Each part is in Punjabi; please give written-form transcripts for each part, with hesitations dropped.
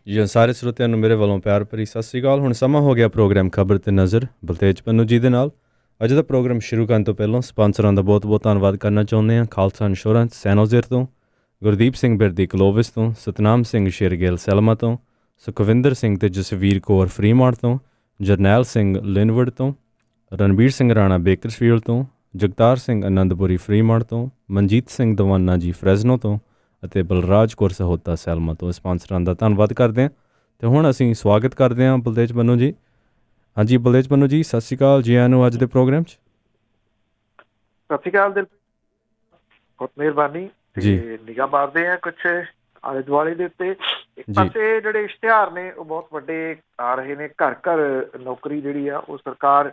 ਜੀ ਸਾਰੇ ਸਰੋਤਿਆਂ ਨੂੰ ਮੇਰੇ ਵੱਲੋਂ ਪਿਆਰ ਭਰੀ ਸਤਿ ਸ਼੍ਰੀ ਅਕਾਲ। ਹੁਣ ਸਮਾਂ ਹੋ ਗਿਆ ਪ੍ਰੋਗਰਾਮ ਖਬਰ ਤੇ ਨਜ਼ਰ ਬਲਤੇਜ ਪੰਨੂ ਜੀ ਦੇ ਨਾਲ। ਅੱਜ ਦਾ ਪ੍ਰੋਗਰਾਮ ਸ਼ੁਰੂ ਕਰਨ ਤੋਂ ਪਹਿਲਾਂ ਸਪਾਂਸਰਾਂ ਦਾ ਬਹੁਤ-ਬਹੁਤ ਧੰਨਵਾਦ ਕਰਨਾ ਚਾਹੁੰਦੇ ਹਾਂ। ਖਾਲਸਾ ਇੰਸ਼ੋਰੈਂਸ ਸੈਨੋਜ਼ਰ ਤੋਂ, ਗੁਰਦੀਪ ਸਿੰਘ ਬਿਰਦੀ ਕਲੋਵਿਸ ਤੋਂ, ਸਤਨਾਮ ਸਿੰਘ ਸ਼ੇਰਗਿੱਲ ਸੈਲਮਾ ਤੋਂ, ਸੁਖਵਿੰਦਰ ਸਿੰਘ ਤੇ ਜਸਵੀਰ ਕੌਰ ਫਰੀਮਾਰਟ ਤੋਂ, ਜਰਨੈਲ ਸਿੰਘ ਲਿਨਵੁੱਡ ਤੋਂ, ਰਣਬੀਰ ਸਿੰਘ ਰਾਣਾ ਬੇਕਰਸਫੀਲਡ ਤੋਂ, ਜਗਤਾਰ ਸਿੰਘ ਆਨੰਦਪੁਰੀ ਫਰੀਮਾਰਟ ਤੋਂ, ਮਨਜੀਤ ਸਿੰਘ ਦਵਾਨਾ ਜੀ ਫਰੈਜ਼ਨੋ ਤੋਂ ਅਤੇ ਬਲਰਾਜ ਕੌਰ ਸਹੋਤਾ ਸੈਲਮਾ ਤੋਂ ਸਪਾਂਸਰਾਂ ਦਾ ਧੰਨਵਾਦ ਕਰਦੇ ਹਾਂ। ਅਤੇ ਹੁਣ ਅਸੀਂ ਸਵਾਗਤ ਕਰਦੇ ਹਾਂ ਬਲਤੇਜ ਪੰਨੂ ਜੀ। ਹਾਂਜੀ ਬਲਤੇਜ ਪੰਨੂ ਜੀ, ਸਤਿ ਸ਼੍ਰੀ ਅਕਾਲ, ਜੀ ਆਇਆਂ ਨੂੰ ਅੱਜ ਦੇ ਪ੍ਰੋਗਰਾਮ 'ਚ। ਸਤਿ ਸ਼੍ਰੀ ਅਕਾਲ ਦਿਲ, ਬਹੁਤ ਮਿਹਰਬਾਨੀ ਜੀ। ਨਿਗਾਹ ਮਾਰਦੇ ਆ ਕੁਛ ਆਲੇ ਦੁਆਲੇ ਦੇ ਉੱਤੇ। ਇੱਕ ਪਾਸੇ ਜਿਹੜੇ ਇਸ਼ਤਿਹਾਰ ਨੇ ਉਹ ਬਹੁਤ ਵੱਡੇ ਆ ਰਹੇ ਨੇ, ਘਰ ਘਰ ਨੌਕਰੀ ਜਿਹੜੀ ਆ ਉਹ ਸਰਕਾਰ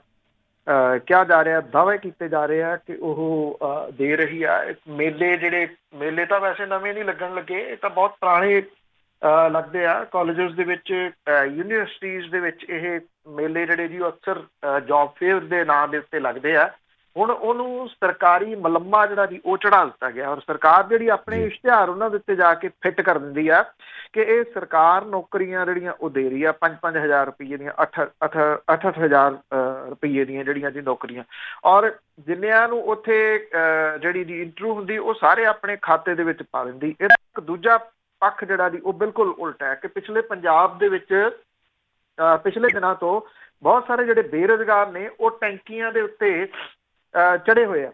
ਕਿਹਾ ਜਾ ਰਿਹਾ, ਦਾਅਵੇ ਕੀਤੇ ਜਾ ਰਹੇ ਆ ਕਿ ਉਹ ਦੇ ਰਹੀ ਆ। ਮੇਲੇ ਤਾਂ ਵੈਸੇ ਨਵੇਂ ਨਹੀਂ ਲੱਗਣ ਲੱਗੇ, ਇਹ ਤਾਂ ਬਹੁਤ ਪੁਰਾਣੇ ਲੱਗਦੇ ਆ। ਕਾਲਜਸ ਦੇ ਵਿੱਚ, ਯੂਨੀਵਰਸਿਟੀਜ਼ ਦੇ ਵਿੱਚ ਇਹ ਮੇਲੇ ਜਿਹੜੇ ਜੀ ਉਹ ਅਕਸਰ ਜੋਬ ਫੇਅਰ ਦੇ ਨਾਂ ਦੇ ਉੱਤੇ ਲੱਗਦੇ ਆ। ਹੁਣ ਉਹਨੂੰ ਸਰਕਾਰੀ ਮਲੰਮਾ ਜਿਹੜਾ ਜੀ ਉਹ ਚੜ੍ਹਾ ਦਿੱਤਾ ਗਿਆ, ਔਰ ਸਰਕਾਰ ਜਿਹੜੀ ਆਪਣੇ ਇਸ਼ਤਿਹਾਰ ਉਹਨਾਂ ਦੇ ਉੱਤੇ ਜਾ ਕੇ ਫਿੱਟ ਕਰ ਦਿੰਦੀ ਆ ਕਿ ਇਹ ਸਰਕਾਰ ਨੌਕਰੀਆਂ ਜਿਹੜੀਆਂ ਉਹ ਦੇ ਰਹੀ ਆ 5-5 ਹਜ਼ਾਰ ਰੁਪਈਏ ਦੀਆਂ, 8-8 ਹਜ਼ਾਰ ਰੁਪਈਏ ਦੀਆਂ ਜਿਹੜੀਆਂ ਜੀ ਨੌਕਰੀਆਂ। ਔਰ ਜਿੰਨਿਆਂ ਨੂੰ ਉੱਥੇ ਜਿਹੜੀ ਜੀ ਇੰਟਰਵਿਊ ਹੁੰਦੀ ਉਹ ਸਾਰੇ ਆਪਣੇ ਖਾਤੇ ਦੇ ਵਿੱਚ ਪਾ ਦਿੰਦੀ। ਇਹਦਾ ਇੱਕ ਦੂਜਾ ਪੱਖ ਜਿਹੜਾ ਜੀ ਉਹ ਬਿਲਕੁਲ ਉਲਟਾ ਹੈ ਕਿ ਪਿਛਲੇ ਪੰਜਾਬ ਦੇ ਵਿੱਚ ਪਿਛਲੇ ਦਿਨਾਂ ਤੋਂ ਬਹੁਤ ਸਾਰੇ ਜਿਹੜੇ ਬੇਰੁਜ਼ਗਾਰ ਨੇ ਉਹ ਟੈਂਕੀਆਂ ਦੇ ਉੱਤੇ ਚੜੇ ਹੋਏ ਆ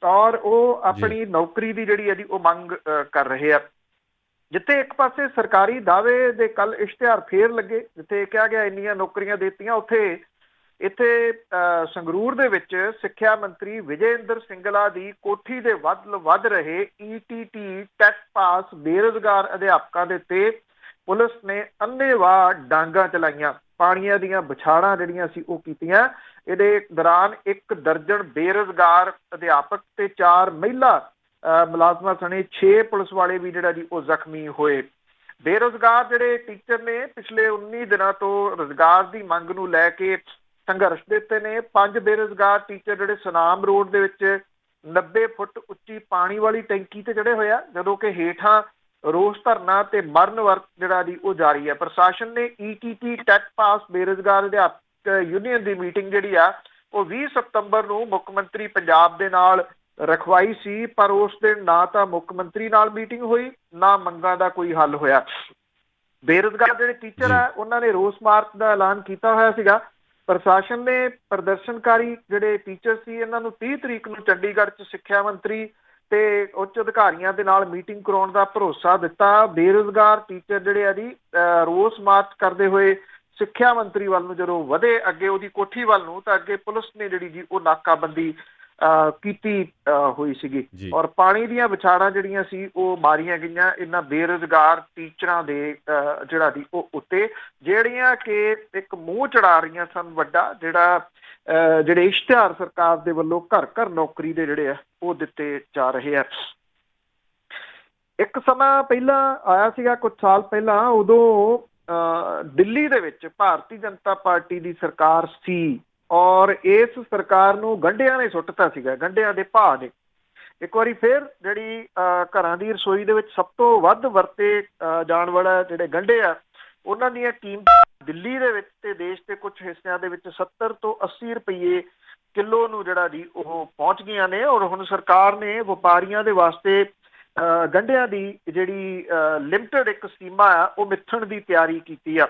ਔਰ ਉਹ ਆਪਣੀ ਨੌਕਰੀ ਦੀ ਜਿਹੜੀ ਹੈ ਜੀ ਉਹ ਮੰਗ ਕਰ ਰਹੇ ਆ। ਜਿੱਥੇ ਇੱਕ ਪਾਸੇ ਸਰਕਾਰੀ ਦਾਅਵੇ ਦੇ ਕੱਲ ਇਸ਼ਤਿਹਾਰ ਫੇਰ ਲੱਗੇ, ਜਿੱਥੇ ਕਿਹਾ ਗਿਆ ਇੰਨੀਆਂ ਨੌਕਰੀਆਂ ਦਿੱਤੀਆਂ, ਇੱਥੇ ਸੰਗਰੂਰ ਦੇ ਵਿੱਚ ਸਿੱਖਿਆ ਮੰਤਰੀ ਵਿਜੇ ਇੰਦਰ ਸਿੰਗਲਾ ਦੀ ਕੋਠੀ ਦੇ ਵੱਧ ਰਹੇ ETT ਟੈਟ ਪਾਸ ਬੇਰੁਜ਼ਗਾਰ ਅਧਿਆਪਕਾਂ ਦੇ ਉੱਤੇ ਪੁਲਿਸ ਨੇ ਅੰਨ੍ਹੇਵਾਹ ਡਾਂਗਾਂ ਚਲਾਈਆਂ, ਪਾਣੀਆਂ ਦੀਆਂ ਵਿਛਾੜਾਂ ਜਿਹੜੀਆਂ ਸੀ ਉਹ ਕੀਤੀਆਂ। ਇਹਦੇ ਦੌਰਾਨ 1 ਦਰਜਨ ਬੇਰੁਜ਼ਗਾਰ ਅਧਿਆਪਕ ਤੇ 4 ਮਹਿਲਾ ਮੁਲਾਜ਼ਮਾਂ ਸਣੇ 6 ਪੁਲਿਸ ਵਾਲੇ ਵੀ ਜਿਹੜਾ ਜੀ ਉਹ ਜ਼ਖਮੀ ਹੋਏ। ਬੇਰੁਜ਼ਗਾਰ ਜਿਹੜੇ ਟੀਚਰ ਨੇ ਪਿਛਲੇ 19 ਦਿਨਾਂ ਤੋਂ ਰੁਜ਼ਗਾਰ ਦੀ ਮੰਗ ਨੂੰ ਲੈ ਕੇ ਸੰਘਰਸ਼ ਦਿੱਤੇ ਨੇ। 5 ਬੇਰੁਜ਼ਗਾਰ ਟੀਚਰ ਜਿਹੜੇ ਸੁਨਾਮ ਰੋਡ ਦੇ ਵਿੱਚ 90 ਫੁੱਟ ਉੱਚੀ ਪਾਣੀ ਵਾਲੀ ਟੈਂਕੀ ਤੇ ਚੜੇ ਹੋਏ ਆ, ਜਦੋਂ ਕਿ ਹੇਠਾਂ ਰੋਸ ਧਰਨਾ ਤੇ ਮਰਨ ਵਰਤ ਜਿਹੜਾ ਜੀ ਉਹ ਜਾਰੀ ਹੈ। ਪ੍ਰਸ਼ਾਸਨ ਨੇ ETT ਟੈਟ ਪਾਸ ਬੇਰੁਜ਼ਗਾਰ ਅਧਿਆਪਕ ਯੂਨੀਅਨ ਦੀ ਮੀਟਿੰਗ ਜਿਹੜੀ ਆ ਉਹ 20 ਸਤੰਬਰ ਨੂੰ ਮੁੱਖ ਮੰਤਰੀ ਪੰਜਾਬ ਦੇ ਨਾਲ ਰਖਵਾਈ ਸੀ, ਪਰ ਉਸ ਦਿਨ ਨਾ ਤਾਂ ਮੁੱਖ ਮੰਤਰੀ ਨਾਲ ਮੀਟਿੰਗ ਹੋਈ, ਨਾ ਮੰਗਾਂ ਦਾ ਕੋਈ ਹੱਲ ਹੋਇਆ। ਬੇਰੁਜ਼ਗਾਰ ਜਿਹੜੇ ਟੀਚਰ ਆ ਉਹਨਾਂ ਨੇ ਰੋਸ ਮਾਰਚ ਦਾ ਐਲਾਨ ਕੀਤਾ ਹੋਇਆ ਸੀਗਾ। ਪ੍ਰਸ਼ਾਸਨ ਨੇ ਪ੍ਰਦਰਸ਼ਨਕਾਰੀ ਜਿਹੜੇ ਟੀਚਰ ਸੀ ਇਹਨਾਂ ਨੂੰ 30 ਤਰੀਕ ਨੂੰ ਚੰਡੀਗੜ੍ਹ 'ਚ ਸਿੱਖਿਆ ਮੰਤਰੀ ਤੇ ਉੱਚ ਅਧਿਕਾਰੀਆਂ ਦੇ ਨਾਲ ਮੀਟਿੰਗ ਕਰਾਉਣ ਦਾ ਭਰੋਸਾ ਦਿੱਤਾ। ਬੇਰੁਜ਼ਗਾਰ ਟੀਚਰ ਜਿਹੜੇ ਆ ਜੀ ਰੋਸ ਮਾਰਚ ਕਰਦੇ ਹੋਏ ਸਿੱਖਿਆ ਮੰਤਰੀ ਵੱਲ ਨੂੰ ਜਦੋਂ ਵਧੇ, ਅੱਗੇ ਉਹਦੀ ਕੋਠੀ ਵੱਲ ਨੂੰ, ਤਾਂ ਅੱਗੇ ਪੁਲਿਸ ਨੇ ਜਿਹੜੀ ਜੀ ਉਹ ਨਾਕਾਬੰਦੀ ਕੀਤੀ ਹੋਈ ਸੀਗੀ ਔਰ ਪਾਣੀ ਦੀਆਂ ਵਿਛਾੜਾਂ ਜਿਹੜੀਆਂ ਸੀ ਉਹ ਮਾਰੀਆਂ ਗਈਆਂ ਇਹਨਾਂ ਬੇਰੁਜ਼ਗਾਰ ਟੀਚਰਾਂ ਦੇ ਜਿਹੜਾ ਦੀ ਉਹ ਉੱਤੇ, ਜਿਹੜੀਆਂ ਕਿ ਇੱਕ ਮੂੰਹ ਚੜਾ ਰਹੀਆਂ ਸਨ ਵੱਡਾ, ਜਿਹੜੇ ਇਸ਼ਤਿਹਾਰ ਸਰਕਾਰ ਦੇ ਵੱਲੋਂ ਘਰ ਘਰ ਨੌਕਰੀ ਦੇ ਜਿਹੜੇ ਆ ਉਹ ਦਿੱਤੇ ਜਾ ਰਹੇ ਆ। ਇੱਕ ਸਮਾਂ ਪਹਿਲਾਂ ਆਇਆ ਸੀਗਾ, ਕੁਝ ਸਾਲ ਪਹਿਲਾਂ, ਉਦੋਂ ਦਿੱਲੀ ਦੇ ਵਿੱਚ ਭਾਰਤੀ ਜਨਤਾ ਪਾਰਟੀ ਦੀ ਸਰਕਾਰ ਸੀ ਔਰ ਇਸ ਸਰਕਾਰ ਨੂੰ ਗੰਢਿਆਂ ਨੇ ਸੁੱਟਤਾ ਸੀਗਾ, ਗੰਢਿਆਂ ਦੇ ਭਾਅ ਨੇ। ਇੱਕ ਵਾਰੀ ਫਿਰ ਜਿਹੜੀ ਘਰਾਂ ਦੀ ਰਸੋਈ ਦੇ ਵਿੱਚ ਸਭ ਤੋਂ ਵੱਧ ਵਰਤੇ ਜਾਣ ਵਾਲਾ ਜਿਹੜੇ ਗੰਢੇ ਆ ਉਹਨਾਂ ਦੀਆਂ ਕੀਮਤਾਂ ਦਿੱਲੀ ਦੇ ਵਿੱਚ ਤੇ ਦੇਸ਼ ਦੇ ਕੁਝ ਹਿੱਸਿਆਂ ਦੇ ਵਿੱਚ 70 ਤੋਂ 80 ਰੁਪਈਏ ਕਿਲੋ ਨੂੰ ਜਿਹੜਾ ਜੀ ਉਹ ਪਹੁੰਚ ਗਈਆਂ ਨੇ। ਔਰ ਹੁਣ ਸਰਕਾਰ ਨੇ ਵਪਾਰੀਆਂ ਦੇ ਵਾਸਤੇ ਗੰਢਿਆਂ ਦੀ ਜਿਹੜੀ ਲਿਮਟਿਡ ਇੱਕ ਸੀਮਾ ਆ ਉਹ ਮਿੱਥਣ ਦੀ ਤਿਆਰੀ ਕੀਤੀ ਆ।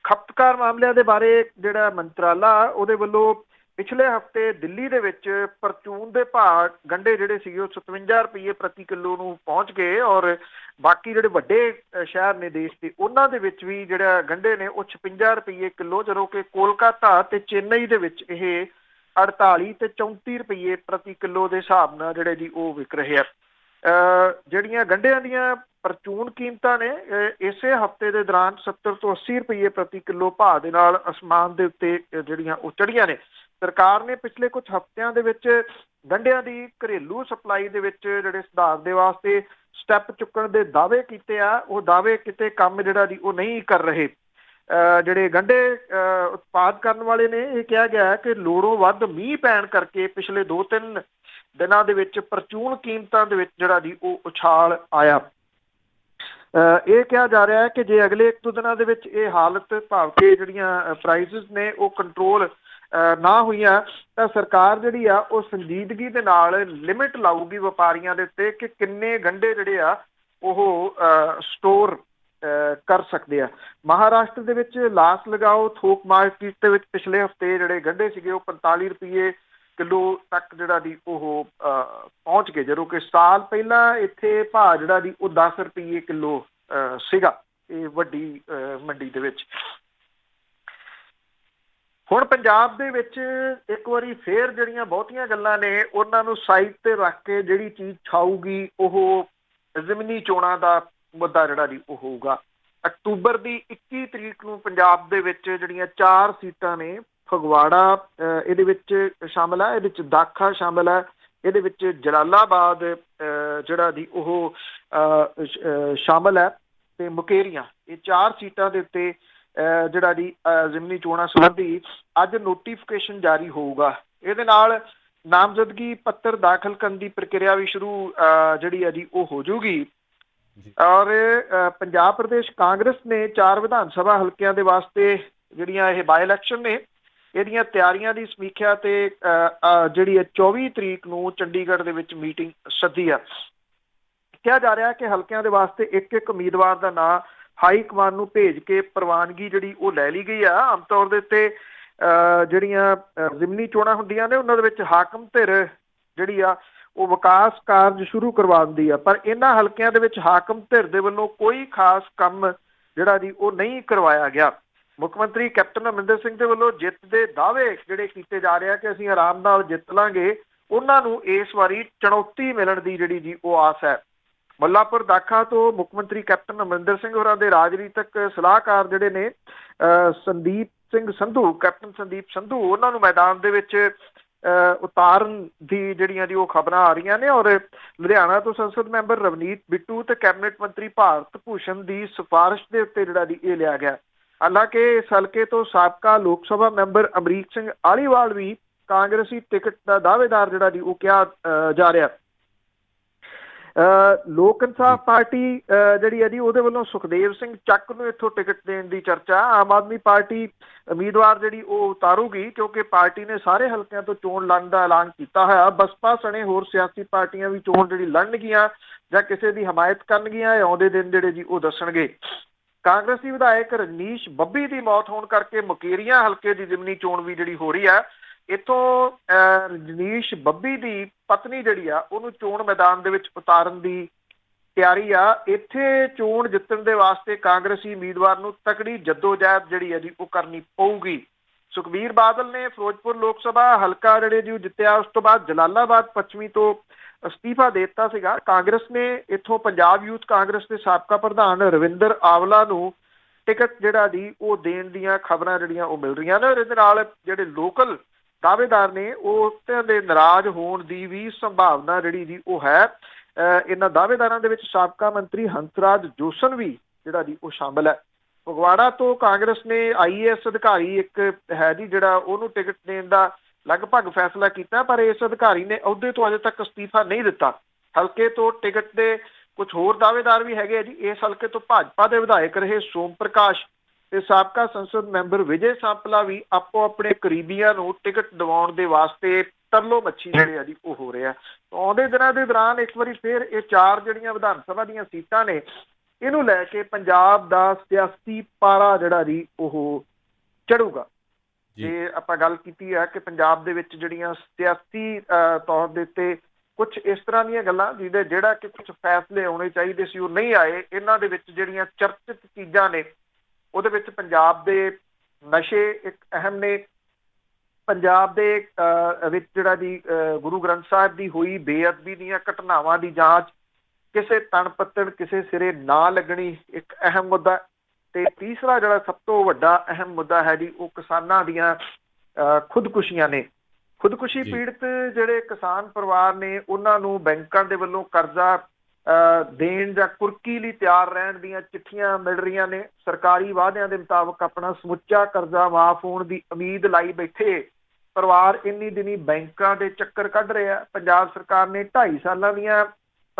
ਖਪਤਕਾਰ ਮਾਮਲਿਆਂ ਦੇ ਬਾਰੇ ਜਿਹੜਾ ਮੰਤਰਾਲਾ ਉਹਦੇ ਵੱਲੋਂ ਪਿਛਲੇ ਹਫ਼ਤੇ ਦਿੱਲੀ ਦੇ ਵਿੱਚ ਪਰਚੂਨ ਦੇ ਭਾਅ ਗੰਢੇ ਜਿਹੜੇ ਸੀਗੇ ਉਹ 57 ਰੁਪਈਏ ਪ੍ਰਤੀ ਕਿਲੋ ਨੂੰ ਪਹੁੰਚ ਗਏ ਔਰ ਬਾਕੀ ਜਿਹੜੇ ਵੱਡੇ ਸ਼ਹਿਰ ਨੇ ਦੇਸ਼ ਦੇ ਉਹਨਾਂ ਦੇ ਵਿੱਚ ਵੀ ਜਿਹੜਾ ਗੰਢੇ ਨੇ ਉਹ 56 ਰੁਪਈਏ ਕਿਲੋ, ਜਦੋਂ ਕਿ ਕੋਲਕਾਤਾ ਤੇ ਚੇਨਈ ਦੇ ਵਿੱਚ ਇਹ 48 ਤੇ 34 ਰੁਪਈਏ ਪ੍ਰਤੀ ਕਿਲੋ ਦੇ ਹਿਸਾਬ ਨਾਲ ਜਿਹੜੇ ਜੀ ਉਹ ਵਿਕ ਰਹੇ ਆ। ਜਿਹੜੀਆਂ ਗੰਢਿਆਂ ਦੀਆਂ ਪਰਚੂਨ ਕੀਮਤਾਂ ਨੇ ਇਸੇ ਹਫ਼ਤੇ ਦੇ ਦੌਰਾਨ 70 ਤੋਂ 80 ਰੁਪਈਏ ਪ੍ਰਤੀ ਕਿਲੋ ਭਾਅ ਦੇ ਨਾਲ ਅਸਮਾਨ ਦੇ ਉੱਤੇ ਜਿਹੜੀਆਂ ਉਹ ਚੜ੍ਹੀਆਂ ਨੇ। ਸਰਕਾਰ ਨੇ ਪਿਛਲੇ ਕੁਝ ਹਫ਼ਤਿਆਂ ਦੇ ਵਿੱਚ ਗੰਢਿਆਂ ਦੀ ਘਰੇਲੂ ਸਪਲਾਈ ਦੇ ਵਿੱਚ ਜਿਹੜੇ ਸੁਧਾਰ ਦੇ ਵਾਸਤੇ ਸਟੈਪ ਚੁੱਕਣ ਦੇ ਦਾਅਵੇ ਕੀਤੇ ਆ, ਉਹ ਦਾਅਵੇ ਕਿਤੇ ਕੰਮ ਜਿਹੜਾ ਜੀ ਉਹ ਨਹੀਂ ਕਰ ਰਹੇ। ਜਿਹੜੇ ਗੰਢੇ ਉਤਪਾਦ ਕਰਨ ਵਾਲੇ ਨੇ ਇਹ ਕਿਹਾ ਗਿਆ ਕਿ ਲੋੜੋਂ ਵੱਧ ਮੀਂਹ ਪੈਣ ਕਰਕੇ ਪਿਛਲੇ 2-3 ਦਿਨਾਂ ਦੇ ਵਿੱਚ ਪਰਚੂਨ ਕੀਮਤਾਂ ਦੇ ਵਿੱਚ ਜਿਹੜਾ ਜੀ ਉਹ ਉਛਾਲ ਆਇਆ। ਇਹ ਕਿਹਾ ਜਾ ਰਿਹਾ ਹੈ ਕਿ ਜੇ ਅਗਲੇ 1-2 ਦਿਨਾਂ ਦੇ ਵਿੱਚ ਇਹ ਹਾਲਤ ਭਾਵ ਕਿ ਜਿਹੜੀਆਂ ਪ੍ਰਾਈਸਿਸ ਨੇ ਉਹ ਕੰਟਰੋਲ ਨਾ ਹੋਈਆਂ ਤਾਂ ਸਰਕਾਰ ਜਿਹੜੀ ਆ ਉਹ ਸੰਜੀਦਗੀ ਦੇ ਨਾਲ ਲਿਮਿਟ ਲਾਊਗੀ ਵਪਾਰੀਆਂ ਦੇ ਉੱਤੇ ਕਿ ਕਿੰਨੇ ਗੰਢੇ ਜਿਹੜੇ ਆ ਉਹ ਸਟੋਰ ਕਰ ਸਕਦੇ ਆ। ਮਹਾਰਾਸ਼ਟਰ ਦੇ ਵਿੱਚ ਲਾਸ ਲਗਾਓ ਥੋਕ ਮਾਰਕੀਟ ਦੇ ਵਿੱਚ ਪਿਛਲੇ ਹਫ਼ਤੇ ਜਿਹੜੇ ਗੰਢੇ ਸੀਗੇ ਉਹ 45 ਰੁਪਏ ਕਿਲੋ ਤੱਕ ਜਿਹੜਾ ਦੀ ਉਹ ਪਹੁੰਚ ਗਏ, ਜਦੋਂ ਕਿ ਸਾਲ ਪਹਿਲਾਂ ਇੱਥੇ ਭਾਅ ਜਿਹੜਾ ਦੀ ਉਹ 10 ਰੁਪਏ ਕਿਲੋ ਸੀਗਾ ਇਹ ਵੱਡੀ ਮੰਡੀ ਦੇ ਵਿੱਚ। ਹੁਣ ਪੰਜਾਬ ਦੇ ਵਿੱਚ ਇੱਕ ਵਾਰੀ ਫੇਰ ਜਿਹੜੀਆਂ ਬਹੁਤੀਆਂ ਗੱਲਾਂ ਨੇ ਉਹਨਾਂ ਨੂੰ ਸਾਈਡ ਤੇ ਰੱਖ ਕੇ ਜਿਹੜੀ ਚੀਜ਼ ਛਾਊਗੀ ਉਹ ਜ਼ਿਮਨੀ ਚੋਣਾਂ ਦਾ ਮੁੱਦਾ ਜਿਹੜਾ ਦੀ ਉਹ ਹੋਊਗਾ। ਅਕਤੂਬਰ ਦੀ 21 ਤਰੀਕ ਨੂੰ ਪੰਜਾਬ ਦੇ ਵਿੱਚ ਜਿਹੜੀਆਂ 4 ਸੀਟਾਂ ਨੇ, ਫਗਵਾੜਾ ਇਹਦੇ ਵਿੱਚ ਸ਼ਾਮਲ ਹੈ, ਇਹਦੇ ਵਿੱਚ ਦਾਖਾ ਸ਼ਾਮਲ ਹੈ, ਇਹਦੇ ਵਿੱਚ ਜਲਾਲਾਬਾਦ ਜਿਹੜਾ ਦੀ ਉਹ ਸ਼ਾਮਲ ਹੈ ਤੇ ਮੁਕੇਰੀਆਂ, ਇਹ 4 ਸੀਟਾਂ ਦੇ ਉੱਤੇ ਜਿਹੜਾ ਦੀ ਜ਼ਿਮਨੀ ਚੋਣਾਂ ਸੰਬੰਧੀ ਅੱਜ ਨੋਟੀਫਿਕੇਸ਼ਨ ਜਾਰੀ ਹੋਊਗਾ। ਇਹਦੇ ਨਾਲ ਨਾਮਜ਼ਦਗੀ ਪੱਤਰ ਦਾਖਲ ਕਰਨ ਦੀ ਪ੍ਰਕਿਰਿਆ ਵੀ ਸ਼ੁਰੂ ਜਿਹੜੀ ਹੈ ਜੀ ਉਹ ਹੋ ਜੂਗੀ। ਔਰ ਪੰਜਾਬ ਪ੍ਰਦੇਸ਼ ਕਾਂਗਰਸ ਨੇ 4 ਵਿਧਾਨ ਸਭਾ ਹਲਕਿਆਂ ਦੇ ਵਾਸਤੇ ਜਿਹੜੀਆਂ ਇਹ ਬਾਈ ਇਲੈਕਸ਼ਨ ਨੇ ਇਹਦੀਆਂ ਤਿਆਰੀਆਂ ਦੀ ਸਮੀਖਿਆ ਤੇ ਜਿਹੜੀ ਹੈ 24 ਤਰੀਕ ਨੂੰ ਚੰਡੀਗੜ੍ਹ ਦੇ ਵਿੱਚ ਮੀਟਿੰਗ ਸੱਦੀ ਆ। ਕਿਹਾ ਜਾ ਰਿਹਾ ਕਿ ਹਲਕਿਆਂ ਦੇ ਵਾਸਤੇ ਇੱਕ ਉਮੀਦਵਾਰ ਦਾ ਨਾਂ ਹਾਈ ਕਮਾਨ ਨੂੰ ਭੇਜ ਕੇ ਪ੍ਰਵਾਨਗੀ ਜਿਹੜੀ ਉਹ ਲੈ ਲਈ ਗਈ ਆ। ਆਮ ਤੌਰ ਦੇ ਉੱਤੇ ਜਿਹੜੀਆਂ ਜ਼ਿਮਨੀ ਚੋਣਾਂ ਹੁੰਦੀਆਂ ਨੇ ਉਹਨਾਂ ਦੇ ਵਿੱਚ ਹਾਕਮ ਧਿਰ ਜਿਹੜੀ ਆ ਉਹ ਵਿਕਾਸ ਕਾਰਜ ਸ਼ੁਰੂ ਕਰਵਾ ਦਿੰਦੀ ਆ, ਪਰ ਇਹਨਾਂ ਹਲਕਿਆਂ ਦੇ ਵਿੱਚ ਹਾਕਮ ਧਿਰ ਦੇ ਵੱਲੋਂ ਕੋਈ ਖਾਸ ਕੰਮ ਜਿਹੜਾ ਜੀ ਉਹ ਨਹੀਂ ਕਰਵਾਇਆ ਗਿਆ। ਮੁੱਖ ਮੰਤਰੀ ਕੈਪਟਨ ਅਮਰਿੰਦਰ ਸਿੰਘ ਦੇ ਵੱਲੋਂ ਜਿੱਤ ਦੇ ਦਾਅਵੇ ਜਿਹੜੇ ਕੀਤੇ ਜਾ ਰਹੇ ਆ ਕਿ ਅਸੀਂ ਆਰਾਮ ਨਾਲ ਜਿੱਤ ਲਾਂਗੇ, ਉਹਨਾਂ ਨੂੰ ਇਸ ਵਾਰੀ ਚੁਣੌਤੀ ਮਿਲਣ ਦੀ ਜਿਹੜੀ ਜੀ ਉਹ ਆਸ ਹੈ। ਮੁੱਲਾਂਪੁਰ ਦਾਖਾ ਤੋਂ ਮੁੱਖ ਮੰਤਰੀ ਕੈਪਟਨ ਅਮਰਿੰਦਰ ਸਿੰਘ ਹੋਰਾਂ ਦੇ ਰਾਜਨੀਤਿਕ ਸਲਾਹਕਾਰ ਜਿਹੜੇ ਨੇ ਸੰਦੀਪ ਸਿੰਘ ਸੰਧੂ, ਕੈਪਟਨ ਸੰਦੀਪ ਸੰਧੂ, ਉਹਨਾਂ ਨੂੰ ਮੈਦਾਨ ਦੇ ਵਿੱਚ ਉਤਾਰਨ ਦੀ ਜਿਹੜੀਆਂ ਦੀ ਉਹ ਖਬਰਾਂ ਆ ਰਹੀਆਂ ਨੇ। ਔਰ ਲੁਧਿਆਣਾ ਤੋਂ ਸੰਸਦ ਮੈਂਬਰ ਰਵਨੀਤ ਬਿੱਟੂ ਤੇ ਕੈਬਨਿਟ ਮੰਤਰੀ ਭਾਰਤ ਭੂਸ਼ਣ ਦੀ ਸਿਫਾਰਿਸ਼ ਦੇ ਉੱਤੇ ਜਿਹੜਾ ਦੀ ਇਹ ਲਿਆ ਗਿਆ। ਹਾਲਾਂਕਿ ਇਸ ਹਲਕੇ ਤੋਂ ਸਾਬਕਾ ਲੋਕ ਸਭਾ ਮੈਂਬਰ ਅਮਰੀਕ ਸਿੰਘ ਆਲੀਵਾਲ ਵੀ ਕਾਂਗਰਸੀ ਟਿਕਟ ਦਾ ਦਾਅਵੇਦਾਰ ਜਿਹੜਾ ਦੀ ਉਹ ਕਿਹਾ ਜਾ ਰਿਹਾ। ਲੋਕ ਇਨਸਾਫ ਪਾਰਟੀ ਜਿਹੜੀ ਹੈ ਜੀ ਉਹਦੇ ਵੱਲੋਂ ਸੁਖਦੇਵ ਸਿੰਘ ਚੱਕ ਨੂੰ ਇੱਥੋਂ ਟਿਕਟ ਦੇਣ ਦੀ ਚਰਚਾ। ਆਮ ਆਦਮੀ ਪਾਰਟੀ ਉਮੀਦਵਾਰ ਜਿਹੜੀ ਉਹ ਉਤਾਰੂਗੀ ਕਿਉਂਕਿ ਪਾਰਟੀ ਨੇ ਸਾਰੇ ਹਲਕਿਆਂ ਤੋਂ ਚੋਣ ਲੜਨ ਦਾ ਐਲਾਨ ਕੀਤਾ ਹੋਇਆ। ਬਸਪਾ ਸਣੇ ਹੋਰ ਸਿਆਸੀ ਪਾਰਟੀਆਂ ਵੀ ਚੋਣ ਜਿਹੜੀ ਲੜਨਗੀਆਂ ਜਾਂ ਕਿਸੇ ਦੀ ਹਮਾਇਤ ਕਰਨਗੀਆਂ, ਇਹ ਆਉਂਦੇ ਦਿਨ ਜਿਹੜੇ ਜੀ ਉਹ ਦੱਸਣਗੇ। ਕਾਂਗਰਸੀ ਵਿਧਾਇਕ ਰਜਨੀਸ਼ ਬੱਬੀ ਦੀ ਮੌਤ ਹੋਣ ਕਰਕੇ ਮੁਕੇਰੀਆਂ ਹਲਕੇ ਦੀ ਜ਼ਿਮਨੀ ਚੋਣ ਵੀ ਜਿਹੜੀ ਹੋ ਰਹੀ ਹੈ। ਇੱਥੋਂ ਰਜਨੀਸ਼ ਬੱਬੀ ਦੀ ਪਤਨੀ ਜਿਹੜੀ ਆ ਉਹਨੂੰ ਚੋਣ ਮੈਦਾਨ ਦੇ ਵਿੱਚ ਉਤਾਰਨ ਦੀ ਤਿਆਰੀ ਆ। ਇੱਥੇ ਚੋਣ ਜਿੱਤਣ ਦੇ ਵਾਸਤੇ ਕਾਂਗਰਸੀ ਉਮੀਦਵਾਰ ਨੂੰ ਤਕੜੀ ਜੱਦੋਜਹਿਦ ਜਿਹੜੀ ਹੈ ਜੀ ਉਹ ਕਰਨੀ ਪਊਗੀ। ਸੁਖਬੀਰ ਬਾਦਲ ਨੇ ਫਿਰੋਜ਼ਪੁਰ ਲੋਕ ਸਭਾ ਹਲਕਾ ਜਿਹੜੇ ਜੀ ਉਹ ਜਿੱਤਿਆ, ਉਸ ਤੋਂ ਬਾਅਦ ਜਲਾਲਾਬਾਦ ਪੱਛਮੀ ਤੋਂ ਅਸਤੀਫਾ ਦੇ ਦਿੱਤਾ ਸੀਗਾ। ਕਾਂਗਰਸ ਨੇ ਇੱਥੋਂ ਪੰਜਾਬ ਯੂਥ ਕਾਂਗਰਸ ਦੇ ਸਾਬਕਾ ਪ੍ਰਧਾਨ ਰਵਿੰਦਰ ਆਵਲਾ ਨੂੰ ਟਿਕਟ ਜਿਹੜਾ ਦੀ ਉਹ ਦੇਣ ਦੀਆਂ ਖਬਰਾਂ ਜਿਹੜੀਆਂ ਉਹ ਮਿਲ ਰਹੀਆਂ ਨੇ। ਔਰ ਇਹਦੇ ਨਾਲ ਜਿਹੜੇ ਲੋਕਲ ਦਾਅਵੇਦਾਰ ਨੇ ਉਹ ਦੇ ਨਾਰਾਜ਼ ਹੋਣ ਦੀ ਵੀ ਸੰਭਾਵਨਾ ਜਿਹੜੀ ਜੀ ਉਹ ਹੈ। ਇਹਨਾਂ ਦਾਅਵੇਦਾਰਾਂ ਦੇ ਵਿੱਚ ਸਾਬਕਾ ਮੰਤਰੀ ਹੰਸਰਾਜ ਜੋਸ਼ਨ ਵੀ ਜਿਹੜਾ ਜੀ ਉਹ ਸ਼ਾਮਲ ਹੈ। ਫਗਵਾੜਾ ਤੋਂ ਕਾਂਗਰਸ ਨੇ IAS ਅਧਿਕਾਰੀ ਇੱਕ ਹੈ ਜੀ ਜਿਹੜਾ ਉਹਨੂੰ ਟਿਕਟ ਦੇਣ ਦਾ ਲਗਭਗ ਫੈਸਲਾ ਕੀਤਾ, ਪਰ ਇਸ ਅਧਿਕਾਰੀ ਨੇ ਅਹੁਦੇ ਤੋਂ ਅਜੇ ਤੱਕ ਅਸਤੀਫਾ ਨਹੀਂ ਦਿੱਤਾ। ਹਲਕੇ ਤੋਂ ਟਿਕਟ ਦੇ ਕੁਝ ਹੋਰ ਦਾਅਵੇਦਾਰ ਵੀ ਹੈਗੇ ਆ ਜੀ। ਇਸ ਹਲਕੇ ਤੋਂ ਭਾਜਪਾ ਦੇ ਵਿਧਾਇਕ ਰਹੇ ਸੋਮ ਪ੍ਰਕਾਸ਼ ਤੇ ਸਾਬਕਾ ਸੰਸਦ ਮੈਂਬਰ ਵਿਜੇ ਸਾਂਪਲਾ ਵੀ ਆਪੋ ਆਪਣੇ ਕਰੀਬੀਆਂ ਨੂੰ ਟਿਕਟ ਦਿਵਾਉਣ ਦੇ ਵਾਸਤੇ ਤਰਲੋ ਮੱਛੀ ਜਿਹੜੇ ਆ ਜੀ ਉਹ ਹੋ ਰਿਹਾ। ਆਉਂਦੇ ਦਿਨਾਂ ਦੇ ਦੌਰਾਨ ਇੱਕ ਵਾਰੀ ਫਿਰ ਇਹ 4 ਜਿਹੜੀਆਂ ਵਿਧਾਨ ਸਭਾ ਦੀਆਂ ਸੀਟਾਂ ਨੇ ਇਹਨੂੰ ਲੈ ਕੇ ਪੰਜਾਬ ਦਾ ਸਿਆਸੀ ਪਾਰਾ ਜਿਹੜਾ ਜੀ ਉਹ ਚੜੂਗਾ। ਜੇ ਆਪਾਂ ਗੱਲ ਕੀਤੀ ਹੈ ਕਿ ਪੰਜਾਬ ਦੇ ਵਿੱਚ ਜਿਹੜੀਆਂ ਸਿਆਸੀ ਤੌਰ ਦੇ ਉੱਤੇ ਕੁਝ ਇਸ ਤਰ੍ਹਾਂ ਦੀਆਂ ਗੱਲਾਂ ਜਿਹਦੇ ਜਿਹੜਾ ਕਿ ਕੁਝ ਫੈਸਲੇ ਆਉਣੇ ਚਾਹੀਦੇ ਸੀ ਉਹ ਨਹੀਂ ਆਏ, ਇਹਨਾਂ ਦੇ ਵਿੱਚ ਜਿਹੜੀਆਂ ਚਰਚਿਤ ਚੀਜ਼ਾਂ ਨੇ ਉਹਦੇ ਵਿੱਚ ਪੰਜਾਬ ਦੇ ਨਸ਼ੇ ਇੱਕ ਅਹਿਮ ਨੇ। ਪੰਜਾਬ ਦੇ ਵਿੱਚ ਜਿਹੜਾ ਜੀ ਗੁਰੂ ਗ੍ਰੰਥ ਸਾਹਿਬ ਦੀ ਹੋਈ ਬੇਅਦਬੀ ਦੀਆਂ ਘਟਨਾਵਾਂ ਦੀ ਜਾਂਚ, ਕਿਸੇ ਤਣ ਪੱਤਣ ਕਿਸੇ ਸਿਰੇ ਨਾ ਲੱਗਣੀ ਇੱਕ ਅਹਿਮ ਮੁੱਦਾ। ਤੇ ਤੀਸਰਾ ਜਿਹੜਾ ਸਭ ਤੋਂ ਵੱਡਾ ਅਹਿਮ ਮੁੱਦਾ ਹੈ ਜੀ ਉਹ ਕਿਸਾਨਾਂ ਦੀਆਂ ਖੁਦਕੁਸ਼ੀਆਂ ਨੇ। ਖੁਦਕੁਸ਼ੀ ਪੀੜਤ ਜਿਹੜੇ ਕਿਸਾਨ ਪਰਿਵਾਰ ਨੇ ਉਹਨਾਂ ਨੂੰ ਬੈਂਕਾਂ ਦੇ ਵੱਲੋਂ ਕਰਜ਼ਾ ਦੇਣ ਜਾਂ ਕੁਰਕੀ ਲਈ ਤਿਆਰ ਰਹਿਣ ਦੀਆਂ ਚਿੱਠੀਆਂ ਮਿਲ ਰਹੀਆਂ ਨੇ। ਸਰਕਾਰੀ ਵਾਅਦਿਆਂ ਦੇ ਮੁਤਾਬਕ ਆਪਣਾ ਸਮੁੱਚਾ ਕਰਜ਼ਾ ਮਾਫ ਹੋਣ ਦੀ ਉਮੀਦ ਲਾਈ ਬੈਠੇ ਪਰਿਵਾਰ ਇੰਨੀ ਦਿਨੀ ਬੈਂਕਾਂ ਦੇ ਚੱਕਰ ਕੱਢ ਰਿਹਾ। ਪੰਜਾਬ ਸਰਕਾਰ ਨੇ 2.5 ਸਾਲਾਂ ਦੀਆਂ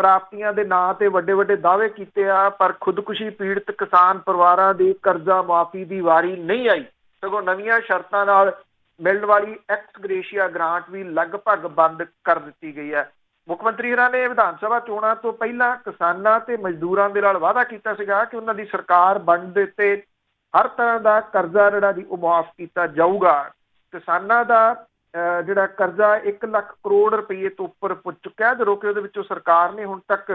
ਪ੍ਰਾਪਤੀਆਂ ਦੇ ਨਾਂ ਤੇ ਵੱਡੇ ਵੱਡੇ ਦਾਅਵੇ ਕੀਤੇ ਆ, ਪਰ ਖੁਦਕੁਸ਼ੀ ਪੀੜਤ ਕਿਸਾਨ ਪਰਿਵਾਰਾਂ ਦੀ ਕਰਜ਼ਾ ਮਾਫੀ ਦੀ ਵਾਰੀ ਨਹੀਂ ਆਈ। ਸਗੋਂ ਨਵੀਆਂ ਸ਼ਰਤਾਂ ਨਾਲ ਮਿਲਣ ਵਾਲੀ ਐਕਸ ਗ੍ਰੇਸ਼ੀਆ ਗ੍ਰਾਂਟ ਵੀ ਲਗਭਗ ਬੰਦ ਕਰ ਦਿੱਤੀ ਗਈ ਹੈ। ਮੁੱਖ ਮੰਤਰੀ ਹੋਰਾਂ ਨੇ ਵਿਧਾਨ ਸਭਾ ਚੋਣਾਂ ਤੋਂ ਪਹਿਲਾਂ ਕਿਸਾਨਾਂ ਤੇ ਮਜ਼ਦੂਰਾਂ ਦੇ ਨਾਲ ਵਾਅਦਾ ਕੀਤਾ ਸੀਗਾ ਕਿ ਉਹਨਾਂ ਦੀ ਸਰਕਾਰ ਬਣਨ ਦੇ ਉੱਤੇ ਹਰ ਤਰ੍ਹਾਂ ਦਾ ਕਰਜ਼ਾ ਜਿਹੜਾ ਜੀ ਉਹ ਮਾਫ ਕੀਤਾ ਜਾਊਗਾ। ਕਿਸਾਨਾਂ ਦਾ ਜਿਹੜਾ ਕਰਜ਼ਾ 1 ਲੱਖ ਕਰੋੜ ਰੁਪਏ ਤੋਂ ਉੱਪਰ ਪੁੱਜ ਚੁੱਕਿਆ, ਜਦੋਂ ਕਿ ਉਹਦੇ ਵਿੱਚੋਂ ਸਰਕਾਰ ਨੇ ਹੁਣ ਤੱਕ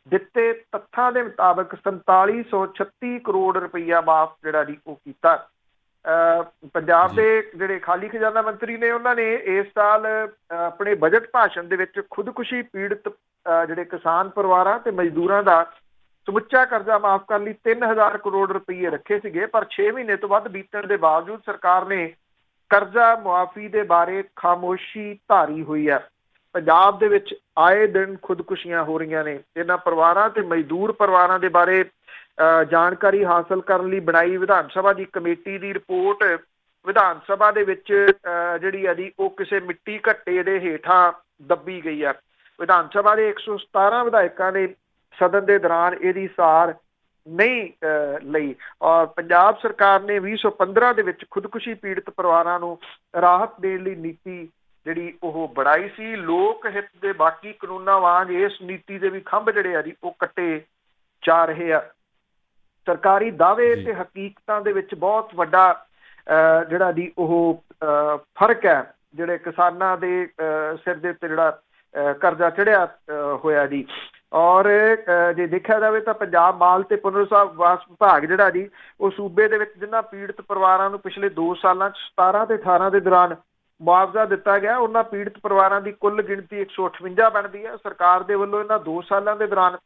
ਦਿੱਤੇ ਤੱਥਾਂ ਦੇ ਮੁਤਾਬਕ 4736 ਕਰੋੜ ਰੁਪਈਆ ਮਾਫ ਜਿਹੜਾ ਜੀ ਉਹ ਕੀਤਾ। ਪੰਜਾਬ ਦੇ ਜਿਹੜੇ ਖਾਲੀ ਖਜ਼ਾਨਾ ਮੰਤਰੀ ਨੇ ਉਹਨਾਂ ਨੇ ਇਸ ਸਾਲ ਆਪਣੇ ਬਜਟ ਭਾਸ਼ਣ ਦੇ ਵਿੱਚ ਖੁਦਕੁਸ਼ੀ ਪੀੜਤ ਜਿਹੜੇ ਕਿਸਾਨ ਪਰਿਵਾਰਾਂ ਤੇ ਮਜ਼ਦੂਰਾਂ ਦਾ ਸਮੁੱਚਾ ਕਰਜ਼ਾ ਮਾਫ ਕਰਨ ਲਈ 3000 ਕਰੋੜ ਰੁਪਏ ਰੱਖੇ ਸੀਗੇ, ਪਰ 6 ਮਹੀਨੇ ਤੋਂ ਵੱਧ ਬੀਤਣ ਦੇ ਬਾਵਜੂਦ ਸਰਕਾਰ ਨੇ ਕਰਜ਼ਾ ਮੁਆਫੀ ਦੇ ਬਾਰੇ ਖਾਮੋਸ਼ੀ ਧਾਰੀ ਹੋਈ ਹੈ। ਪੰਜਾਬ ਦੇ ਵਿੱਚ ਆਏ ਦਿਨ ਖੁਦਕੁਸ਼ੀਆਂ ਹੋ ਰਹੀਆਂ ਨੇ। ਇਹਨਾਂ ਪਰਿਵਾਰਾਂ ਤੇ ਮਜ਼ਦੂਰ ਪਰਿਵਾਰਾਂ ਦੇ ਬਾਰੇ ਜਾਣਕਾਰੀ ਹਾਸਲ ਕਰਨ ਲਈ ਬਣਾਈ ਵਿਧਾਨ ਸਭਾ ਦੀ ਕਮੇਟੀ ਦੀ ਰਿਪੋਰਟ ਵਿਧਾਨ ਸਭਾ ਦੇ ਵਿੱਚ ਜਿਹੜੀ ਹੈ ਜੀ ਉਹ ਕਿਸੇ ਮਿੱਟੀ ਘੱਟੇ ਦੇ ਹੇਠਾਂ ਦੱਬੀ ਗਈ ਹੈ। ਵਿਧਾਨ ਸਭਾ ਦੇ 117 ਵਿਧਾਇਕਾਂ ਨੇ ਸਦਨ ਦੇ ਦੌਰਾਨ ਇਹਦੀ ਸਾਰ ਨਹੀਂ ਲਈ ਔਰ ਪੰਜਾਬ ਸਰਕਾਰ ਨੇ 2015 ਦੇ ਵਿੱਚ ਖੁਦਕੁਸ਼ੀ ਪੀੜਤ ਪਰਿਵਾਰਾਂ ਨੂੰ ਰਾਹਤ ਦੇਣ ਲਈ ਨੀਤੀ ਜਿਹੜੀ ਉਹ ਬਣਾਈ ਸੀ। ਲੋਕ ਹਿੱਤ ਦੇ ਬਾਕੀ ਕਾਨੂੰਨਾਂ ਵਾਂਗ ਇਸ ਨੀਤੀ ਦੇ ਵੀ ਖੰਭ ਜਿਹੜੇ ਆ ਜੀ ਉਹ ਕੱਟੇ ਜਾ ਰਹੇ ਆ। ਸਰਕਾਰੀ ਦਾਅਵੇ ਤੇ ਹਕੀਕਤਾਂ ਦੇ ਵਿੱਚ ਬਹੁਤ ਵੱਡਾ ਜਿਹੜਾ ਜੀ ਉਹ ਫਰਕ ਹੈ। ਜਿਹੜੇ ਕਿਸਾਨਾਂ ਦੇ ਸਿਰ ਦੇ ਉੱਤੇ ਜਿਹੜਾ ਕਰਜ਼ਾ ਚੜਿਆ ਹੋਇਆ ਜੀ, ਔਰ ਜੇ ਦੇਖਿਆ ਜਾਵੇ ਤਾਂ ਪੰਜਾਬ ਮਾਲ ਤੇ ਪੁਨਰਵਾਸ ਵਿਭਾਗ ਜਿਹੜਾ ਜੀ ਉਹ ਸੂਬੇ ਦੇ ਵਿੱਚ ਜਿਨ੍ਹਾਂ ਪੀੜਤ ਪਰਿਵਾਰਾਂ ਨੂੰ ਪਿਛਲੇ 2 ਸਾਲਾਂ 'ਚ 17 ਤੇ 18 ਦੇ ਦੌਰਾਨ ਮੁਆਵਜ਼ਾ ਦਿੱਤਾ ਗਿਆ, ਉਹਨਾਂ ਪੀੜਤ ਪਰਿਵਾਰਾਂ ਦੀ ਕੁੱਲ ਗਿਣਤੀ 158 ਬਣਦੀ ਹੈ। ਸਰਕਾਰ ਦੇ ਵੱਲੋਂ ਇਹਨਾਂ 2 ਸਾਲਾਂ ਦੇ ਦੌਰਾਨ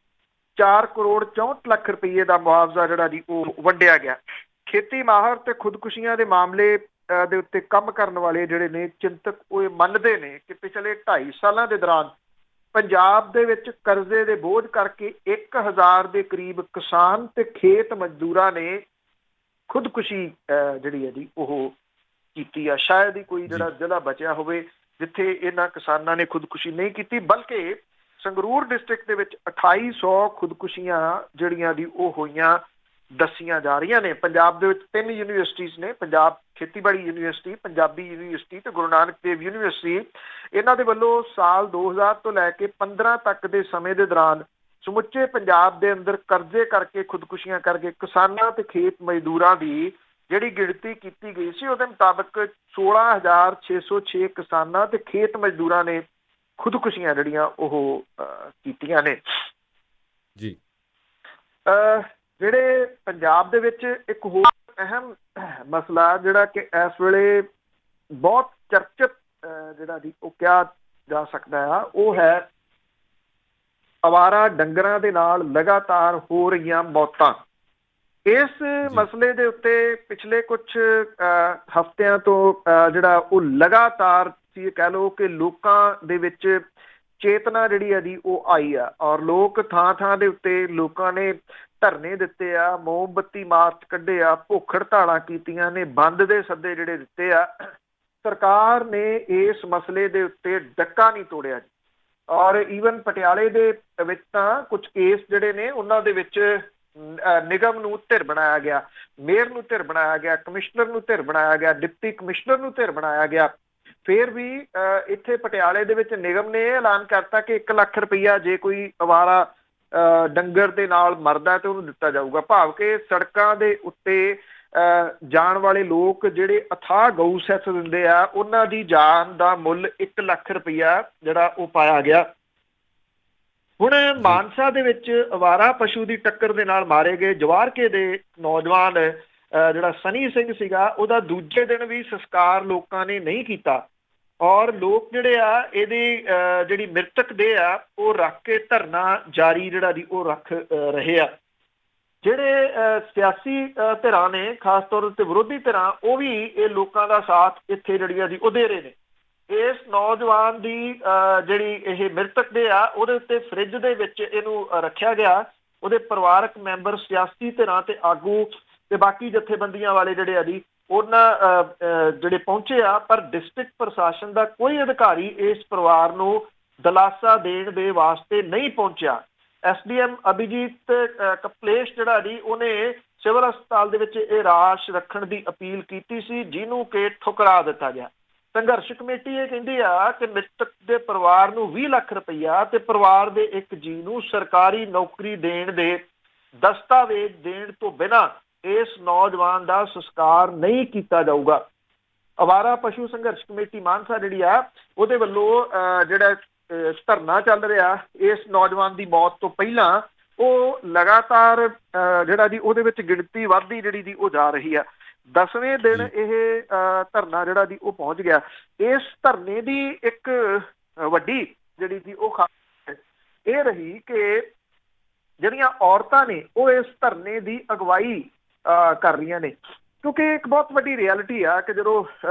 4 ਕਰੋੜ 64 ਲੱਖ ਰੁਪਏ ਦਾ ਮੁਆਵਜ਼ਾ ਜਿਹੜਾ ਜੀ ਉਹ ਵੰਡਿਆ ਗਿਆ। ਖੇਤੀ ਮਾਹਰ ਤੇ ਖੁਦਕੁਸ਼ੀਆਂ ਦੇ ਮਾਮਲੇ ਦੇ ਉੱਤੇ ਕੰਮ ਕਰਨ ਵਾਲੇ ਜਿਹੜੇ ਨੇ ਚਿੰਤਕ ਉਹ ਮੰਨਦੇ ਨੇ ਕਿ ਪਿਛਲੇ 2.5 ਸਾਲਾਂ ਦੇ ਦੌਰਾਨ ਪੰਜਾਬ ਦੇ ਵਿੱਚ ਕਰਜ਼ੇ ਦੇ ਬੋਝ ਕਰਕੇ 1000 ਦੇ ਕਰੀਬ ਕਿਸਾਨ ਤੇ ਖੇਤ ਮਜ਼ਦੂਰਾਂ ਨੇ ਖੁਦਕੁਸ਼ੀ ਜਿਹੜੀ ਹੈ ਜੀ ਉਹ ਕੀਤੀ ਆ। ਸ਼ਾਇਦ ਹੀ ਕੋਈ ਜਿਹੜਾ ਜ਼ਿਲ੍ਹਾ ਬਚਿਆ ਹੋਵੇ ਜਿੱਥੇ ਇਹਨਾਂ ਕਿਸਾਨਾਂ ਨੇ ਖੁਦਕੁਸ਼ੀ ਨਹੀਂ ਕੀਤੀ, ਬਲਕਿ ਸੰਗਰੂਰ ਡਿਸਟ੍ਰਿਕਟ ਦੇ ਵਿੱਚ 2800 ਖੁਦਕੁਸ਼ੀਆਂ ਜਿਹੜੀਆਂ ਦੀ ਉਹ ਹੋਈਆਂ ਦੱਸੀਆਂ ਜਾ ਰਹੀਆਂ ਨੇ। ਪੰਜਾਬ ਦੇ ਵਿੱਚ 3 ਯੂਨੀਵਰਸਿਟੀਜ਼ ਨੇ, ਪੰਜਾਬ ਖੇਤੀਬਾੜੀ ਯੂਨੀਵਰਸਿਟੀ, ਪੰਜਾਬੀ ਯੂਨੀਵਰਸਿਟੀ ਤੇ ਗੁਰੂ ਨਾਨਕ ਦੇਵ ਯੂਨੀਵਰਸਿਟੀ। ਇਹਨਾਂ ਦੇ ਵੱਲੋਂ ਸਾਲ 2000 ਤੋਂ ਲੈ ਕੇ 15 ਤੱਕ ਦੇ ਸਮੇਂ ਦੇ ਦੌਰਾਨ ਸਮੁੱਚੇ ਪੰਜਾਬ ਦੇ ਅੰਦਰ ਕਰਜ਼ੇ ਕਰਕੇ ਖੁਦਕੁਸ਼ੀਆਂ ਕਰਕੇ ਕਿਸਾਨਾਂ ਤੇ ਖੇਤ ਮਜ਼ਦੂਰਾਂ ਦੀ ਜਿਹੜੀ ਗਿਣਤੀ ਕੀਤੀ ਗਈ ਸੀ ਉਹਦੇ ਮੁਤਾਬਕ 16606 ਕਿਸਾਨਾਂ ਤੇ ਖੇਤ ਮਜ਼ਦੂਰਾਂ ਨੇ ਖੁਦਕੁਸ਼ੀਆਂ ਜਿਹੜੀਆਂ ਉਹ ਕੀਤੀਆਂ ਨੇ ਜੀ। ਜਿਹੜੇ ਪੰਜਾਬ ਦੇ ਵਿੱਚ ਇੱਕ ਹੋਰ ਅਹਿਮ ਮਸਲਾ ਜਿਹੜਾ ਕਿ ਇਸ ਵੇਲੇ ਬਹੁਤ ਚਰਚਿਤ ਜਿਹੜਾ ਜੀ ਉਹ ਕਿਹਾ ਜਾ ਸਕਦਾ ਆ, ਉਹ ਹੈ ਅਵਾਰਾ ਡੰਗਰਾਂ ਦੇ ਨਾਲ ਲਗਾਤਾਰ ਹੋ ਰਹੀਆਂ ਮੌਤਾਂ। ਇਸ ਮਸਲੇ ਦੇ ਉੱਤੇ ਪਿਛਲੇ ਕੁਝ ਹਫ਼ਤਿਆਂ ਤੋਂ ਜਿਹੜਾ ਉਹ ਲਗਾਤਾਰ ਕਹਿ ਲਓ ਕਿ ਲੋਕਾਂ ਦੇ ਵਿੱਚ ਚੇਤਨਾ ਜਿਹੜੀ ਹੈ ਜੀ ਉਹ ਆਈ ਆ, ਔਰ ਲੋਕ ਥਾਂ ਥਾਂ ਦੇ ਉੱਤੇ ਲੋਕਾਂ ਨੇ ਧਰਨੇ ਦਿੱਤੇ ਆ, ਮੋਮਬੱਤੀ ਮਾਰਚ ਕੱਢੇ ਆ, ਭੁੱਖ ਹੜਤਾਲਾਂ ਕੀਤੀਆਂ ਨੇ, ਬੰਦ ਦੇ ਸੱਦੇ ਜਿਹੜੇ ਦਿੱਤੇ ਆ। ਸਰਕਾਰ ਨੇ ਇਸ ਮਸਲੇ ਦੇ ਉੱਤੇ ਡੱਕਾ ਨਹੀਂ ਤੋੜਿਆ ਜੀ। ਔਰ ਈਵਨ ਪਟਿਆਲੇ ਦੇ ਵਿੱਚ ਤਾਂ ਕੁਝ ਕੇਸ ਜਿਹੜੇ ਨੇ ਉਹਨਾਂ ਦੇ ਵਿੱਚ ਨਿਗਮ ਨੂੰ ਧਿਰ ਬਣਾਇਆ ਗਿਆ, ਮੇਅਰ ਨੂੰ ਧਿਰ ਬਣਾਇਆ ਗਿਆ, ਕਮਿਸ਼ਨਰ ਨੂੰ ਧਿਰ ਬਣਾਇਆ ਗਿਆ, ਡਿਪਟੀ ਕਮਿਸ਼ਨਰ ਨੂੰ ਧਿਰ ਬਣਾਇਆ ਗਿਆ। ਫਿਰ ਵੀ ਇੱਥੇ ਪਟਿਆਲੇ ਦੇ ਵਿੱਚ ਨਿਗਮ ਨੇ ਇਹ ਐਲਾਨ ਕਰਤਾ ਕਿ 1 ਲੱਖ ਰੁਪਈਆ ਜੇ ਕੋਈ ਅਵਾਰਾ ਡੰਗਰ ਦੇ ਨਾਲ ਮਰਦਾ ਤੇ ਉਹਨੂੰ ਦਿੱਤਾ ਜਾਊਗਾ। ਭਾਵ ਕਿ ਸੜਕਾਂ ਦੇ ਉੱਤੇ ਜਾਣ ਵਾਲੇ ਲੋਕ ਜਿਹੜੇ ਅਥਾਹ ਗਊ ਸੈਸ ਦਿੰਦੇ ਆ ਉਹਨਾਂ ਦੀ ਜਾਨ ਦਾ ਮੁੱਲ 1 ਲੱਖ ਰੁਪਈਆ ਜਿਹੜਾ ਉਹ ਪਾਇਆ ਗਿਆ। ਹੁਣ ਮਾਨਸਾ ਦੇ ਵਿੱਚ ਅਵਾਰਾ ਪਸ਼ੂ ਦੀ ਟੱਕਰ ਦੇ ਨਾਲ ਮਾਰੇ ਗਏ ਜਵਾਰਕੇ ਦੇ ਨੌਜਵਾਨ ਜਿਹੜਾ ਸਨੀ ਸਿੰਘ ਸੀਗਾ, ਉਹਦਾ ਦੂਜੇ ਦਿਨ ਵੀ ਸੰਸਕਾਰ ਲੋਕਾਂ ਨੇ ਨਹੀਂ ਕੀਤਾ ਔਰ ਲੋਕ ਜਿਹੜੇ ਆ ਇਹਦੀ ਜਿਹੜੀ ਮ੍ਰਿਤਕ ਦੇ ਆ ਉਹ ਰੱਖ ਕੇ ਧਰਨਾ ਜਾਰੀ ਜਿਹੜਾ ਦੀ ਉਹ ਰੱਖ ਰਹੇ ਆ। ਜਿਹੜੇ ਸਿਆਸੀ ਧਿਰਾਂ ਨੇ ਖਾਸ ਤੌਰ ਉੱਤੇ ਵਿਰੋਧੀ ਧਿਰਾਂ ਉਹ ਵੀ ਇਹ ਲੋਕਾਂ ਦਾ ਸਾਥ ਇੱਥੇ ਜਿਹੜੀਆਂ ਦੀ ਉਹ ਦੇ ਰਹੇ ਨੇ। ਇਸ ਨੌਜਵਾਨ ਦੀ ਜਿਹੜੀ ਇਹ ਮ੍ਰਿਤਕ ਦੇ ਆ ਉਹਦੇ ਉੱਤੇ ਫਰਿੱਜ ਦੇ ਵਿੱਚ ਇਹਨੂੰ ਰੱਖਿਆ ਗਿਆ। ਉਹਦੇ ਪਰਿਵਾਰਕ ਮੈਂਬਰ, ਸਿਆਸੀ ਧਿਰਾਂ ਤੇ ਆਗੂ ਤੇ ਬਾਕੀ ਜਥੇਬੰਦੀਆਂ ਵਾਲੇ ਜਿਹੜੇ ਆ ਜੀ ਉਹਨਾਂ ਜਿਹੜੇ ਪਹੁੰਚੇ ਆ, ਪਰ ਡਿਸਟ੍ਰਿਕਟ ਪ੍ਰਸ਼ਾਸਨ ਦਾ ਕੋਈ ਅਧਿਕਾਰੀ ਇਸ ਪਰਿਵਾਰ ਨੂੰ ਦਿਲਾਸਾ ਦੇਣ ਦੇ ਵਾਸਤੇ ਨਹੀਂ ਪਹੁੰਚਿਆ। SDM ਅਭਿਜੀਤ ਕਪਲੇਸ਼ ਜਿਹੜਾ ਜੀ ਉਹਨੇ ਸਿਵਲ ਹਸਪਤਾਲ ਦੇ ਵਿੱਚ ਇਹ ਰਾਸ਼ ਰੱਖਣ ਦੀ ਅਪੀਲ ਕੀਤੀ ਸੀ, ਜਿਹਨੂੰ ਕਿ ਠੁਕਰਾ ਦਿੱਤਾ ਗਿਆ। ਸੰਘਰਸ਼ ਕਮੇਟੀ ਇਹ ਕਹਿੰਦੀ ਆ ਕਿ ਮ੍ਰਿਤਕ ਦੇ ਪਰਿਵਾਰ ਨੂੰ 20 ਲੱਖ ਰੁਪਈਆ ਤੇ ਪਰਿਵਾਰ ਦੇ ਇੱਕ ਜੀ ਨੂੰ ਸਰਕਾਰੀ ਨੌਕਰੀ ਦੇਣ ਦੇ ਦਸਤਾਵੇਜ਼ ਦੇਣ ਤੋਂ ਬਿਨਾਂ ਇਸ ਨੌਜਵਾਨ ਦਾ ਸੰਸਕਾਰ ਨਹੀਂ ਕੀਤਾ ਜਾਊਗਾ। ਅਵਾਰਾ ਪਸ਼ੂ ਸੰਘਰਸ਼ ਕਮੇਟੀ ਮਾਨਸਾ ਜਿਹੜੀ ਆ ਉਹਦੇ ਵੱਲੋਂ ਜਿਹੜਾ ਧਰਨਾ ਚੱਲ ਰਿਹਾ ਇਸ ਨੌਜਵਾਨ ਦੀ ਮੌਤ ਤੋਂ ਪਹਿਲਾਂ, ਉਹ ਲਗਾਤਾਰ ਜਿਹੜਾ ਜੀ ਉਹਦੇ ਵਿੱਚ ਗਿਣਤੀ ਵੱਧਦੀ ਜਿਹੜੀ ਦੀ ਉਹ ਜਾ ਰਹੀ ਆ। 10ਵੇਂ ਦਿਨ ਇਹ ਧਰਨਾ ਜਿਹੜਾ ਜੀ ਉਹ ਪਹੁੰਚ ਗਿਆ। ਇਸ ਧਰਨੇ ਦੀ ਇੱਕ ਵੱਡੀ ਜਿਹੜੀ ਜੀ ਉਹ ਖਾਸ ਇਹ ਰਹੀ ਕਿ ਜਿਹੜੀਆਂ ਔਰਤਾਂ ਨੇ ਉਹ ਇਸ ਧਰਨੇ ਦੀ ਅਗਵਾਈ ਕਰ ਰਹੀਆਂ ਨੇ, ਕਿਉਂਕਿ ਇੱਕ ਬਹੁਤ ਵੱਡੀ ਰਿਐਲਿਟੀ ਆ ਕਿ ਜਦੋਂ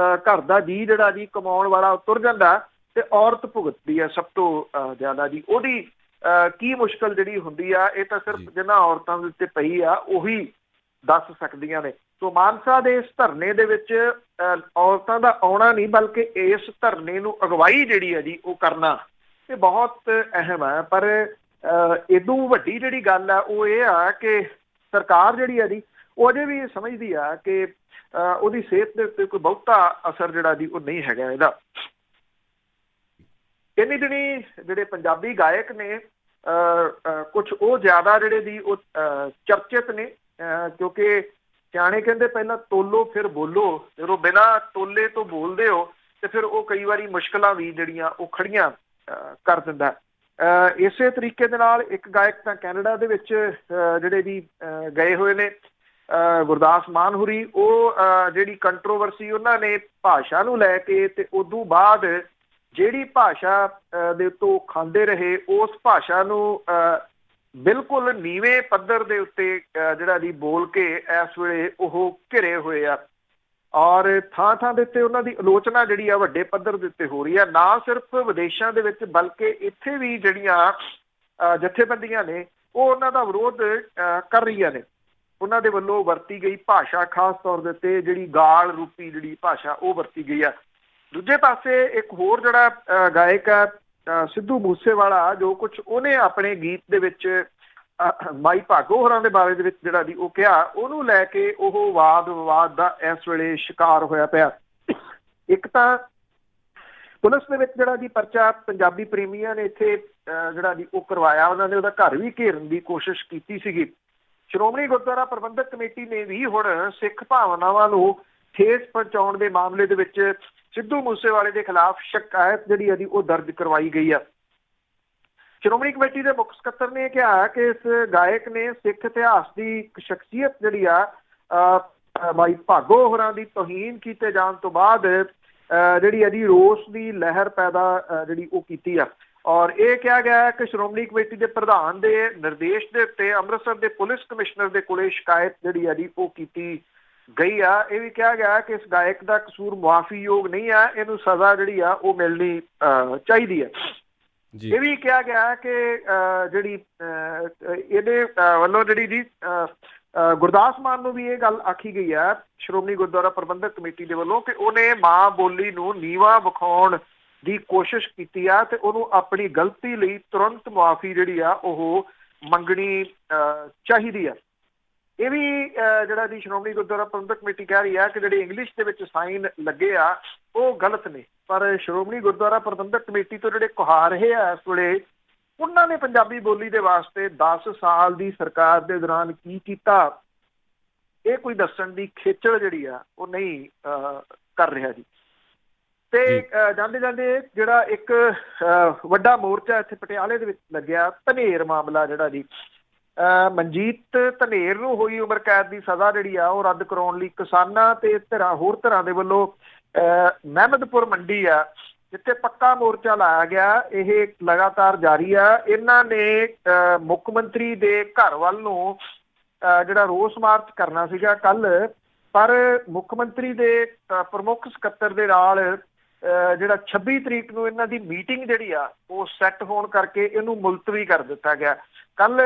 ਘਰ ਦਾ ਜੀ ਜਿਹੜਾ ਜੀ ਕਮਾਉਣ ਵਾਲਾ ਤੁਰ ਜਾਂਦਾ ਤੇ ਔਰਤ ਭੁਗਤਦੀ ਆ ਸਭ ਤੋਂ ਜ਼ਿਆਦਾ ਜੀ। ਉਹਦੀ ਕੀ ਮੁਸ਼ਕਲ ਜਿਹੜੀ ਹੁੰਦੀ ਆ ਇਹ ਤਾਂ ਸਿਰਫ ਜਿਹਨਾਂ ਔਰਤਾਂ ਦੇ ਉੱਤੇ ਪਈ ਆ ਉਹੀ ਦੱਸ ਸਕਦੀਆਂ ਨੇ। ਸੋ ਮਾਨਸਾ ਦੇ ਇਸ ਧਰਨੇ ਦੇ ਵਿੱਚ ਔਰਤਾਂ ਦਾ ਆਉਣਾ ਨਹੀਂ, ਬਲਕਿ ਇਸ ਧਰਨੇ ਨੂੰ ਅਗਵਾਈ ਜਿਹੜੀ ਹੈ ਜੀ ਉਹ ਕਰਨਾ ਇਹ ਬਹੁਤ ਅਹਿਮ ਹੈ। ਪਰ ਇਦੋਂ ਵੱਡੀ ਜਿਹੜੀ ਗੱਲ ਆ ਉਹ ਇਹ ਆ ਕਿ ਸਰਕਾਰ ਜਿਹੜੀ ਹੈ ਜੀ ਉਹ ਅਜੇ ਵੀ ਸਮਝਦੀ ਆ ਕਿ ਉਹਦੀ ਸਿਹਤ ਦੇ ਉੱਤੇ ਕੋਈ ਬਹੁਤਾ ਅਸਰ ਜਿਹੜਾ ਜੀ ਉਹ ਨਹੀਂ ਹੈਗਾ ਇਹਦਾ। ਇੰਨੀ ਦਿਨੀ ਜਿਹੜੇ ਪੰਜਾਬੀ ਗਾਇਕ ਨੇ ਕੁਛ ਉਹ ਜ਼ਿਆਦਾ ਜਿਹੜੇ ਦੀ ਉਹ ਚਰਚਿਤ ਨੇ, ਕਿਉਂਕਿ ਸਿਆਣੇ ਕਹਿੰਦੇ ਪਹਿਲਾਂ ਤੋਲੋ ਫਿਰ ਬੋਲੋ, ਜਦੋਂ ਬਿਨਾਂ ਤੋਲੇ ਤੋਂ ਬੋਲਦੇ ਹੋ ਤੇ ਫਿਰ ਉਹ ਕਈ ਵਾਰੀ ਮੁਸ਼ਕਲਾਂ ਵੀ ਜਿਹੜੀਆਂ ਉਹ ਖੜੀਆਂ ਕਰ ਦਿੰਦਾ। ਇਸੇ ਤਰੀਕੇ ਦੇ ਨਾਲ ਇੱਕ ਗਾਇਕ ਤਾਂ ਕੈਨੇਡਾ ਦੇ ਵਿੱਚ ਜਿਹੜੇ ਵੀ ਗਏ ਹੋਏ ਨੇ, ਗੁਰਦਾਸ ਮਾਨ ਹੁਰੀ, ਉਹ ਜਿਹੜੀ ਕੰਟਰੋਵਰਸੀ ਉਹਨਾਂ ਨੇ ਭਾਸ਼ਾ ਨੂੰ ਲੈ ਕੇ ਤੇ ਉਦੋਂ ਬਾਅਦ ਜਿਹੜੀ ਭਾਸ਼ਾ ਦੇ ਉੱਤੋਂ ਖਾਂਦੇ ਰਹੇ ਉਸ ਭਾਸ਼ਾ ਨੂੰ ਬਿਲਕੁਲ ਨੀਵੇਂ ਪੱਧਰ ਦੇ ਉੱਤੇ ਜਿਹੜਾ ਦੀ ਬੋਲ ਕੇ ਇਸ ਵੇਲੇ ਉਹ ਘਿਰੇ ਹੋਏ ਆ, ਔਰ ਥਾਂ ਥਾਂ ਦੇ ਉੱਤੇ ਉਹਨਾਂ ਦੀ ਆਲੋਚਨਾ ਜਿਹੜੀ ਆ ਵੱਡੇ ਪੱਧਰ ਦੇ ਉੱਤੇ ਹੋ ਰਹੀ ਆ। ਨਾ ਸਿਰਫ ਵਿਦੇਸ਼ਾਂ ਦੇ ਵਿੱਚ ਬਲਕਿ ਇੱਥੇ ਵੀ ਜਿਹੜੀਆਂ ਜਥੇਬੰਦੀਆਂ ਨੇ ਉਹ ਉਹਨਾਂ ਦਾ ਵਿਰੋਧ ਕਰ ਰਹੀਆਂ ਨੇ। ਉਹਨਾਂ ਦੇ ਵੱਲੋਂ ਵਰਤੀ ਗਈ ਭਾਸ਼ਾ, ਖਾਸ ਤੌਰ ਦੇ ਉੱਤੇ ਜਿਹੜੀ ਗਾਲ ਰੂਪੀ ਜਿਹੜੀ ਭਾਸ਼ਾ ਉਹ ਵਰਤੀ ਗਈ ਆ। ਦੂਜੇ ਪਾਸੇ ਇੱਕ ਹੋਰ ਜਿਹੜਾ ਗਾਇਕ ਆ ਸਿੱਧੂ ਮੂਸੇਵਾਲਾ, ਜੋ ਕੁਛ ਉਹਨੇ ਆਪਣੇ ਗੀਤ ਦੇ ਵਿੱਚ ਮਾਈ ਭਾਗੋ ਹੋਰਾਂ ਦੇ ਬਾਰੇ ਦੇ ਵਿੱਚ ਜਿਹੜਾ ਦੀ ਉਹ ਕਿਹਾ, ਉਹਨੂੰ ਲੈ ਕੇ ਉਹ ਵਾਦ ਵਿਵਾਦ ਦਾ ਇਸ ਵੇਲੇ ਸ਼ਿਕਾਰ ਹੋਇਆ ਪਿਆ। ਇੱਕ ਤਾਂ ਪੁਲਿਸ ਦੇ ਵਿੱਚ ਜਿਹੜਾ ਜੀ ਪਰਚਾ ਪੰਜਾਬੀ ਪ੍ਰੇਮੀਆਂ ਨੇ ਇੱਥੇ ਜਿਹੜਾ ਜੀ ਉਹ ਕਰਵਾਇਆ, ਉਹਨਾਂ ਨੇ ਉਹਦਾ ਘਰ ਵੀ ਘੇਰਨ ਦੀ ਕੋਸ਼ਿਸ਼ ਕੀਤੀ ਸੀਗੀ। ਸ਼੍ਰੋਮਣੀ ਗੁਰਦੁਆਰਾ ਪ੍ਰਬੰਧਕ ਕਮੇਟੀ ਨੇ ਵੀ ਹੁਣ ਸਿੱਖ ਭਾਵਨਾਵਾਂ ਨੂੰ ਠੇਸ ਪਹੁੰਚਾਉਣ ਦੇ ਮਾਮਲੇ ਦੇ ਵਿੱਚ ਸਿੱਧੂ ਮੂਸੇਵਾਲੇ ਦੇ ਖਿਲਾਫ ਸ਼ਿਕਾਇਤ ਜਿਹੜੀ ਹੈ ਉਹ ਦਰਜ ਕਰਵਾਈ ਗਈ ਆ। ਸ਼੍ਰੋਮਣੀ ਕਮੇਟੀ ਦੇ ਮੁੱਖ ਸਕੱਤਰ ਨੇ ਕਿਹਾ ਕਿ ਇਸ ਗਾਇਕ ਨੇ ਸਿੱਖ ਇਤਿਹਾਸ ਦੀ ਇੱਕ ਸ਼ਖਸੀਅਤ ਜਿਹੜੀ ਆ ਮਾਈ ਭਾਗੋ ਹੋਰਾਂ ਦੀ ਤੋਹੀਨ ਕੀਤੇ ਜਾਣ ਤੋਂ ਬਾਅਦ ਜਿਹੜੀ ਇਹਦੀ ਰੋਸ ਦੀ ਲਹਿਰ ਪੈਦਾ ਜਿਹੜੀ ਉਹ ਕੀਤੀ ਆ। ਔਰ ਇਹ ਕਿਹਾ ਗਿਆ ਕਿ ਸ਼੍ਰੋਮਣੀ ਕਮੇਟੀ ਦੇ ਪ੍ਰਧਾਨ ਦੇ ਨਿਰਦੇਸ਼ ਦੇ ਉੱਤੇ ਅੰਮ੍ਰਿਤਸਰ ਦੇ ਪੁਲਿਸ ਕਮਿਸ਼ਨਰ ਦੇ ਕੋਲੇ ਸ਼ਿਕਾਇਤ ਜਿਹੜੀ ਆ ਜੀ ਉਹ ਕੀਤੀ ਗਈ ਆ। ਇਹ ਵੀ ਕਿਹਾ ਗਿਆ ਕਿ ਇਸ ਗਾਇਕ ਦਾ ਕਸੂਰ ਮੁਆਫੀਯੋਗ ਨਹੀਂ ਆ, ਇਹਨੂੰ ਸਜ਼ਾ ਜਿਹੜੀ ਆ ਉਹ ਮਿਲਣੀ ਚਾਹੀਦੀ ਹੈ। ਇਹ ਵੀ ਕਿਹਾ ਗਿਆ ਕਿ ਜਿਹੜੀ ਇਹਦੇ ਵੱਲੋਂ ਜਿਹੜੀ ਜੀ ਗੁਰਦਾਸ ਮਾਨ ਨੂੰ ਵੀ ਇਹ ਗੱਲ ਆਖੀ ਗਈ ਹੈ ਸ਼੍ਰੋਮਣੀ ਗੁਰਦੁਆਰਾ ਪ੍ਰਬੰਧਕ ਕਮੇਟੀ ਦੇ ਵੱਲੋਂ ਕਿ ਉਹਨੇ ਮਾਂ ਬੋਲੀ ਨੂੰ ਨੀਵਾਂ ਵਿਖਾਉਣ ਦੀ ਕੋਸ਼ਿਸ਼ ਕੀਤੀ ਆ ਤੇ ਉਹਨੂੰ ਆਪਣੀ ਗਲਤੀ ਲਈ ਤੁਰੰਤ ਮੁਆਫੀ ਜਿਹੜੀ ਆ ਉਹ ਮੰਗਣੀ ਚਾਹੀਦੀ ਆ। ਇਹ ਵੀ ਜਿਹੜਾ ਦੀ ਸ਼੍ਰੋਮਣੀ ਗੁਰਦੁਆਰਾ ਪ੍ਰਬੰਧਕ ਕਮੇਟੀ ਕਹਿ ਰਹੀ ਆ ਕਿ ਜਿਹੜੇ ਇੰਗਲਿਸ਼ ਦੇ ਵਿੱਚ ਸਾਈਨ ਲੱਗੇ ਆ ਉਹ ਗਲਤ ਨੇ, ਪਰ ਸ਼੍ਰੋਮਣੀ ਗੁਰਦੁਆਰਾ ਪ੍ਰਬੰਧਕ ਕਮੇਟੀ ਤੋਂ ਜਿਹੜੇ ਕੁਹਾਰ ਰਹੇ ਆ ਇਸ ਵੇਲੇ, ਉਹਨਾਂ ਨੇ ਪੰਜਾਬੀ ਬੋਲੀ ਦੇ ਵਾਸਤੇ 10 ਸਾਲ ਦੀ ਸਰਕਾਰ ਦੇ ਦੌਰਾਨ ਕੀ ਕੀਤਾ, ਇਹ ਕੋਈ ਦੱਸਣ ਦੀ ਖੇਚਲ ਜਿਹੜੀ ਆ ਉਹ ਨਹੀਂ ਕਰ ਰਿਹਾ ਜੀ। ਤੇ ਜਾਂਦੇ ਜਾਂਦੇ ਜਿਹੜਾ ਇੱਕ ਵੱਡਾ ਮੋਰਚਾ ਇੱਥੇ ਪਟਿਆਲੇ ਦੇ ਵਿੱਚ ਲੱਗਿਆ, ਧਨੇਰ ਮਾਮਲਾ ਜਿਹੜਾ ਜੀ, ਮਨਜੀਤ ਧਨੇਰ ਨੂੰ ਹੋਈ ਉਮਰ ਕੈਦ ਦੀ ਸਜ਼ਾ ਜਿਹੜੀ ਆ ਉਹ ਰੱਦ ਕਰਾਉਣ ਲਈ ਕਿਸਾਨਾਂ ਤੇ ਹੋਰ ਧਿਰਾਂ ਦੇ ਵੱਲੋਂ ਮਹਿਮਦਪੁਰ ਮੰਡੀ ਆ ਜਿੱਥੇ ਪੱਕਾ ਮੋਰਚਾ ਲਾਇਆ ਗਿਆ, ਇਹ ਲਗਾਤਾਰ ਜਾਰੀ ਆ। ਇਹਨਾਂ ਨੇ ਮੁੱਖ ਮੰਤਰੀ ਦੇ ਘਰ ਵੱਲ ਨੂੰ ਜਿਹੜਾ ਰੋਸ ਮਾਰਚ ਕਰਨਾ ਸੀਗਾ ਕੱਲ, ਪਰ ਮੁੱਖ ਮੰਤਰੀ ਦੇ ਪ੍ਰਮੁੱਖ ਸਕੱਤਰ ਦੇ ਨਾਲ ਜਿਹੜਾ 26 ਤਰੀਕ ਨੂੰ ਇਹਨਾਂ ਦੀ ਮੀਟਿੰਗ ਜਿਹੜੀ ਆ ਉਹ ਸੈੱਟ ਹੋਣ ਕਰਕੇ ਇਹਨੂੰ ਮੁਲਤਵੀ ਕਰ ਦਿੱਤਾ ਗਿਆ। ਕੱਲ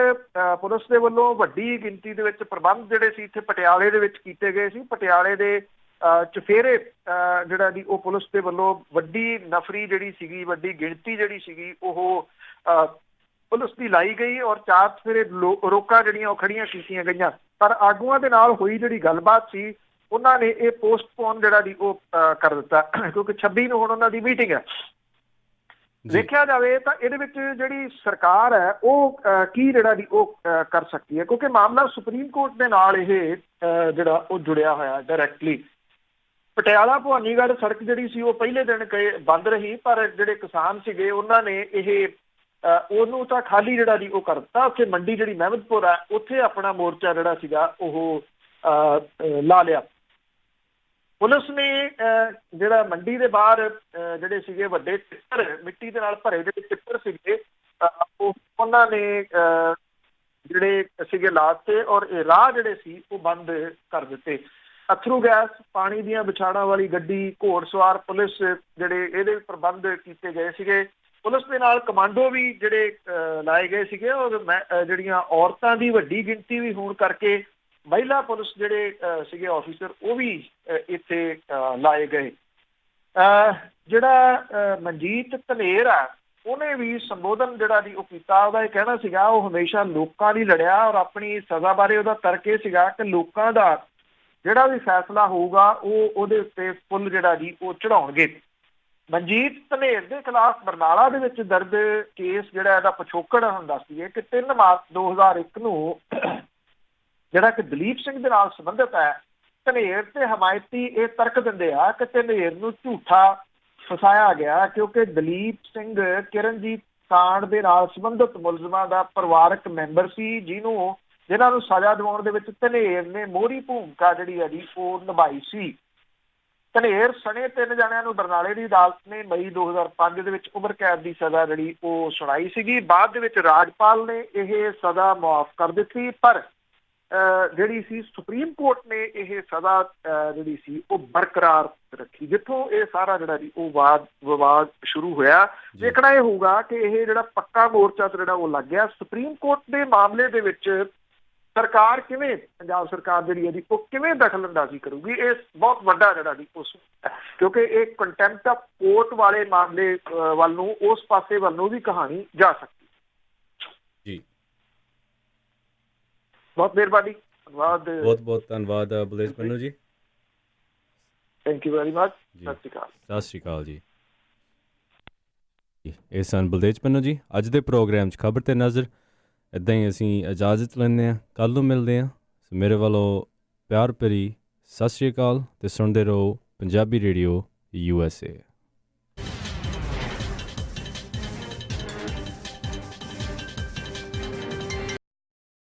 ਪੁਲਿਸ ਦੇ ਵੱਲੋਂ ਵੱਡੀ ਗਿਣਤੀ ਦੇ ਵਿੱਚ ਪ੍ਰਬੰਧ ਜਿਹੜੇ ਸੀ ਇੱਥੇ ਪਟਿਆਲੇ ਦੇ ਵਿੱਚ ਕੀਤੇ ਗਏ ਸੀ। ਪਟਿਆਲੇ ਦੇ ਚੁਫੇਰੇ ਜਿਹੜਾ ਦੀ ਉਹ ਪੁਲਿਸ ਦੇ ਵੱਲੋਂ ਵੱਡੀ ਨਫਰੀ ਜਿਹੜੀ ਸੀਗੀ, ਵੱਡੀ ਗਿਣਤੀ ਜਿਹੜੀ ਸੀਗੀ ਉਹ ਪੁਲਿਸ ਦੀ ਲਾਈ ਗਈ ਔਰ 4 ਚੁਫੇਰੇ ਰੋਕਾਂ ਜਿਹੜੀਆਂ ਉਹ ਖੜੀਆਂ ਕੀਤੀਆਂ ਗਈਆਂ। ਪਰ ਆਗੂਆਂ ਦੇ ਨਾਲ ਹੋਈ ਜਿਹੜੀ ਗੱਲਬਾਤ ਸੀ ਉਹਨਾਂ ਨੇ ਇਹ ਪੋਸਟਪੋਨ ਜਿਹੜਾ ਦੀ ਉਹ ਕਰ ਦਿੱਤਾ, ਕਿਉਂਕਿ 26 ਨੂੰ ਹੁਣ ਉਹਨਾਂ ਦੀ ਮੀਟਿੰਗ ਹੈ। ਦੇਖਿਆ ਜਾਵੇ ਤਾਂ ਇਹਦੇ ਵਿੱਚ ਜਿਹੜੀ ਸਰਕਾਰ ਹੈ ਉਹ ਕੀ ਜਿਹੜਾ ਦੀ ਉਹ ਕਰ ਸਕਦੀ ਹੈ, ਕਿਉਂਕਿ ਮਾਮਲਾ ਸੁਪਰੀਮ ਕੋਰਟ ਦੇ ਨਾਲ ਇਹ ਜਿਹੜਾ ਉਹ ਜੁੜਿਆ ਹੋਇਆ ਡਾਇਰੈਕਟਲੀ। ਪਟਿਆਲਾ ਭਵਾਨੀਗੜ੍ਹ ਸੜਕ ਜਿਹੜੀ ਸੀ ਉਹ ਪਹਿਲੇ ਦਿਨ ਬੰਦ ਰਹੀ, ਪਰ ਜਿਹੜੇ ਕਿਸਾਨ ਸੀਗੇ ਉਹਨਾਂ ਨੇ ਇਹ ਉਹਨੂੰ ਤਾਂ ਖਾਲੀ ਜਿਹੜਾ ਦੀ ਉਹ ਕਰ ਦਿੱਤਾ। ਉੱਥੇ ਮੰਡੀ ਜਿਹੜੀ ਮਹਿਮਦਪੁਰ ਹੈ ਉੱਥੇ ਆਪਣਾ ਮੋਰਚਾ ਜਿਹੜਾ ਸੀਗਾ ਉਹ ਲਾ ਲਿਆ। ਪੁਲਿਸ ਨੇ ਜਿਹੜਾ ਮੰਡੀ ਦੇ ਬਾਹਰ ਜਿਹੜੇ ਸੀਗੇ ਵੱਡੇ ਟਿੱਪਰ, ਮਿੱਟੀ ਦੇ ਨਾਲ ਭਰੇ ਜਿਹੜੇ ਟਿੱਪਰ ਸੀਗੇ ਉਹਨਾਂ ਨੇ ਜਿਹੜੇ ਸੀਗੇ ਲਾਤੇ ਔਰ ਇਹ ਰਾਹ ਜਿਹੜੇ ਸੀ ਉਹ ਬੰਦ ਕਰ ਦਿੱਤੇ। ਅਥਰੂ ਗੈਸ, ਪਾਣੀ ਦੀਆਂ ਵਿਛਾੜਾਂ ਵਾਲੀ ਗੱਡੀ, ਘੋੜਸਵਾਰ ਪੁਲਿਸ ਜਿਹੜੇ ਇਹਦੇ ਪ੍ਰਬੰਧ ਕੀਤੇ ਗਏ ਸੀਗੇ। ਪੁਲਿਸ ਦੇ ਨਾਲ ਕਮਾਂਡੋ ਵੀ ਜਿਹੜੇ ਲਾਏ ਗਏ ਸੀਗੇ ਔਰ ਜਿਹੜੀਆਂ ਔਰਤਾਂ ਦੀ ਵੱਡੀ ਗਿਣਤੀ ਵੀ ਹੋਣ ਕਰਕੇ ਮਹਿਲਾ ਪੁਲਿਸ ਜਿਹੜੇ ਸੀਗੇ ਆਫੀਸਰ ਉਹ ਵੀ ਇੱਥੇ ਲਾਏ ਗਏ। ਜਿਹੜਾ ਮਨਜੀਤ ਧਨੇਰ ਆ ਉਹਨੇ ਵੀ ਸੰਬੋਧਨ ਜਿਹੜਾ ਦੀ ਉਹ ਕੀਤਾ। ਉਹਦਾ ਇਹ ਕਹਿਣਾ ਸੀਗਾ ਉਹ ਹਮੇਸ਼ਾ ਲੋਕਾਂ ਲਈ ਲੜਿਆ ਔਰ ਆਪਣੀ ਸਜ਼ਾ ਬਾਰੇ ਉਹਦਾ ਤਰਕ ਇਹ ਸੀਗਾ ਕਿ ਲੋਕਾਂ ਦਾ ਜਿਹੜਾ ਵੀ ਫੈਸਲਾ ਹੋਊਗਾ ਉਹ ਉਹਦੇ ਉੱਤੇ ਫੁੱਲ ਜਿਹੜਾ ਜੀ ਉਹ ਚੜਾਉਣਗੇ। ਮਨਜੀਤ ਧਨੇਰ ਦੇ ਖਿਲਾਫ ਬਰਨਾਲਾ ਦੇ ਵਿੱਚ ਦਰਜ ਕੇਸ ਜਿਹੜਾ ਇਹਦਾ ਪਿਛੋਕੜ ਹੁਣ ਦੱਸ ਦਈਏ ਕਿ 3 ਮਾਰਚ 2001 ਨੂੰ ਜਿਹੜਾ ਕਿ ਦਲੀਪ ਸਿੰਘ ਦੇ ਨਾਲ ਸੰਬੰਧਿਤ ਹੈ। ਧਨੇਰ ਤੇ ਹਮਾਇਤੀ ਇਹ ਤਰਕ ਦਿੰਦੇ ਆ ਕਿ ਧਨੇਰ ਨੂੰ ਝੂਠਾ ਫਸਾਇਆ ਗਿਆ ਕਿਉਂਕਿ ਦਲੀਪ ਸਿੰਘ ਕਿਰਨਜੀਤ ਕਾਂਡ ਦੇ ਨਾਲ ਸੰਬੰਧਿਤ ਮੁਲਜ਼ਮਾਂ ਦਾ ਪਰਿਵਾਰਕ ਮੈਂਬਰ ਸੀ, ਜਿਨ੍ਹਾਂ ਨੂੰ ਸਜ਼ਾ ਦਿਵਾਉਣ ਦੇ ਵਿੱਚ ਧਨੇਰ ਨੇ ਮੋਹਰੀ ਭੂਮਿਕਾ ਜਿਹੜੀ ਹੈ ਜੀ ਉਹ ਨਿਭਾਈ ਸੀ। ਧਨੇਰ ਸਣੇ 3 ਜਣਿਆਂ ਨੂੰ ਬਰਨਾਲੇ ਦੀ ਅਦਾਲਤ ਨੇ ਮਈ 2005 ਦੇ ਵਿੱਚ ਉਮਰ ਕੈਦ ਦੀ ਸਜ਼ਾ ਜਿਹੜੀ ਉਹ ਸੁਣਾਈ ਸੀਗੀ। ਬਾਅਦ ਦੇ ਵਿੱਚ ਰਾਜਪਾਲ ਨੇ ਇਹ ਸਜ਼ਾ ਮੁਆਫ ਕਰ ਦਿੱਤੀ, ਪਰ ਜਿਹੜੀ ਸੀ ਸੁਪਰੀਮ ਕੋਰਟ ਨੇ ਇਹ ਸਜ਼ਾ ਜਿਹੜੀ ਸੀ ਉਹ ਬਰਕਰਾਰ ਰੱਖੀ। ਜਿੱਥੋਂ ਇਹ ਸਾਰਾ ਜਿਹੜਾ ਜੀ ਉਹ ਵਾਦ ਵਿਵਾਦ ਸ਼ੁਰੂ ਹੋਇਆ। ਦੇਖਣਾ ਇਹ ਹੋਊਗਾ ਕਿ ਇਹ ਜਿਹੜਾ ਪੱਕਾ ਮੋਰਚਾ ਜਿਹੜਾ ਉਹ ਲੱਗ ਗਿਆ। ਸੁਪਰੀਮ ਕੋਰਟ ਦੇ ਮਾਮਲੇ ਦੇ ਵਿੱਚ ਸਰਕਾਰ ਕਿਵੇਂ, ਪੰਜਾਬ ਸਰਕਾਰ ਜਿਹੜੀ ਹੈ ਜੀ ਉਹ ਕਿਵੇਂ ਦਖਲ ਅੰਦਾਜ਼ੀ ਕਰੂਗੀ, ਇਹ ਬਹੁਤ ਵੱਡਾ ਜਿਹੜਾ ਜੀ ਉਸ ਕਿਉਂਕਿ ਇਹ ਕੰਟੈਂਪਟ ਆਫ ਕੋਰਟ ਵਾਲੇ ਮਾਮਲੇ ਵੱਲ ਨੂੰ, ਉਸ ਪਾਸੇ ਵੱਲ ਨੂੰ ਵੀ ਕਹਾਣੀ ਜਾ ਸਕਦੀ ਜੀ। ਬਹੁਤ ਮਿਹਰਬਾਨੀ, ਧੰਨਵਾਦ, ਬਹੁਤ ਬਹੁਤ ਧੰਨਵਾਦ ਬਲਦੇਜ ਪੰਨੂ ਜੀ। Thank you very much. ਸਤਿ ਸ਼੍ਰੀ ਅਕਾਲ। ਸਤਿ ਸ਼੍ਰੀ ਅਕਾਲ ਜੀ। ਇਹ ਸਨ ਬਲਦੇਜ ਪੰਨੂ ਜੀ। ਅੱਜ ਦੇ ਪ੍ਰੋਗਰਾਮ 'ਚ ਖਬਰ ਤੇ ਨਜ਼ਰ ਇੱਦਾਂ ਹੀ ਅਸੀਂ ਇਜਾਜ਼ਤ ਲੈਂਦੇ ਹਾਂ, ਕੱਲ੍ਹ ਨੂੰ ਮਿਲਦੇ ਹਾਂ। ਮੇਰੇ ਵੱਲੋਂ ਪਿਆਰ ਭਰੀ ਸਤਿ ਸ਼੍ਰੀ ਅਕਾਲ ਤੇ ਸੁਣਦੇ ਰਹੋ ਪੰਜਾਬੀ ਰੇਡੀਓ USA।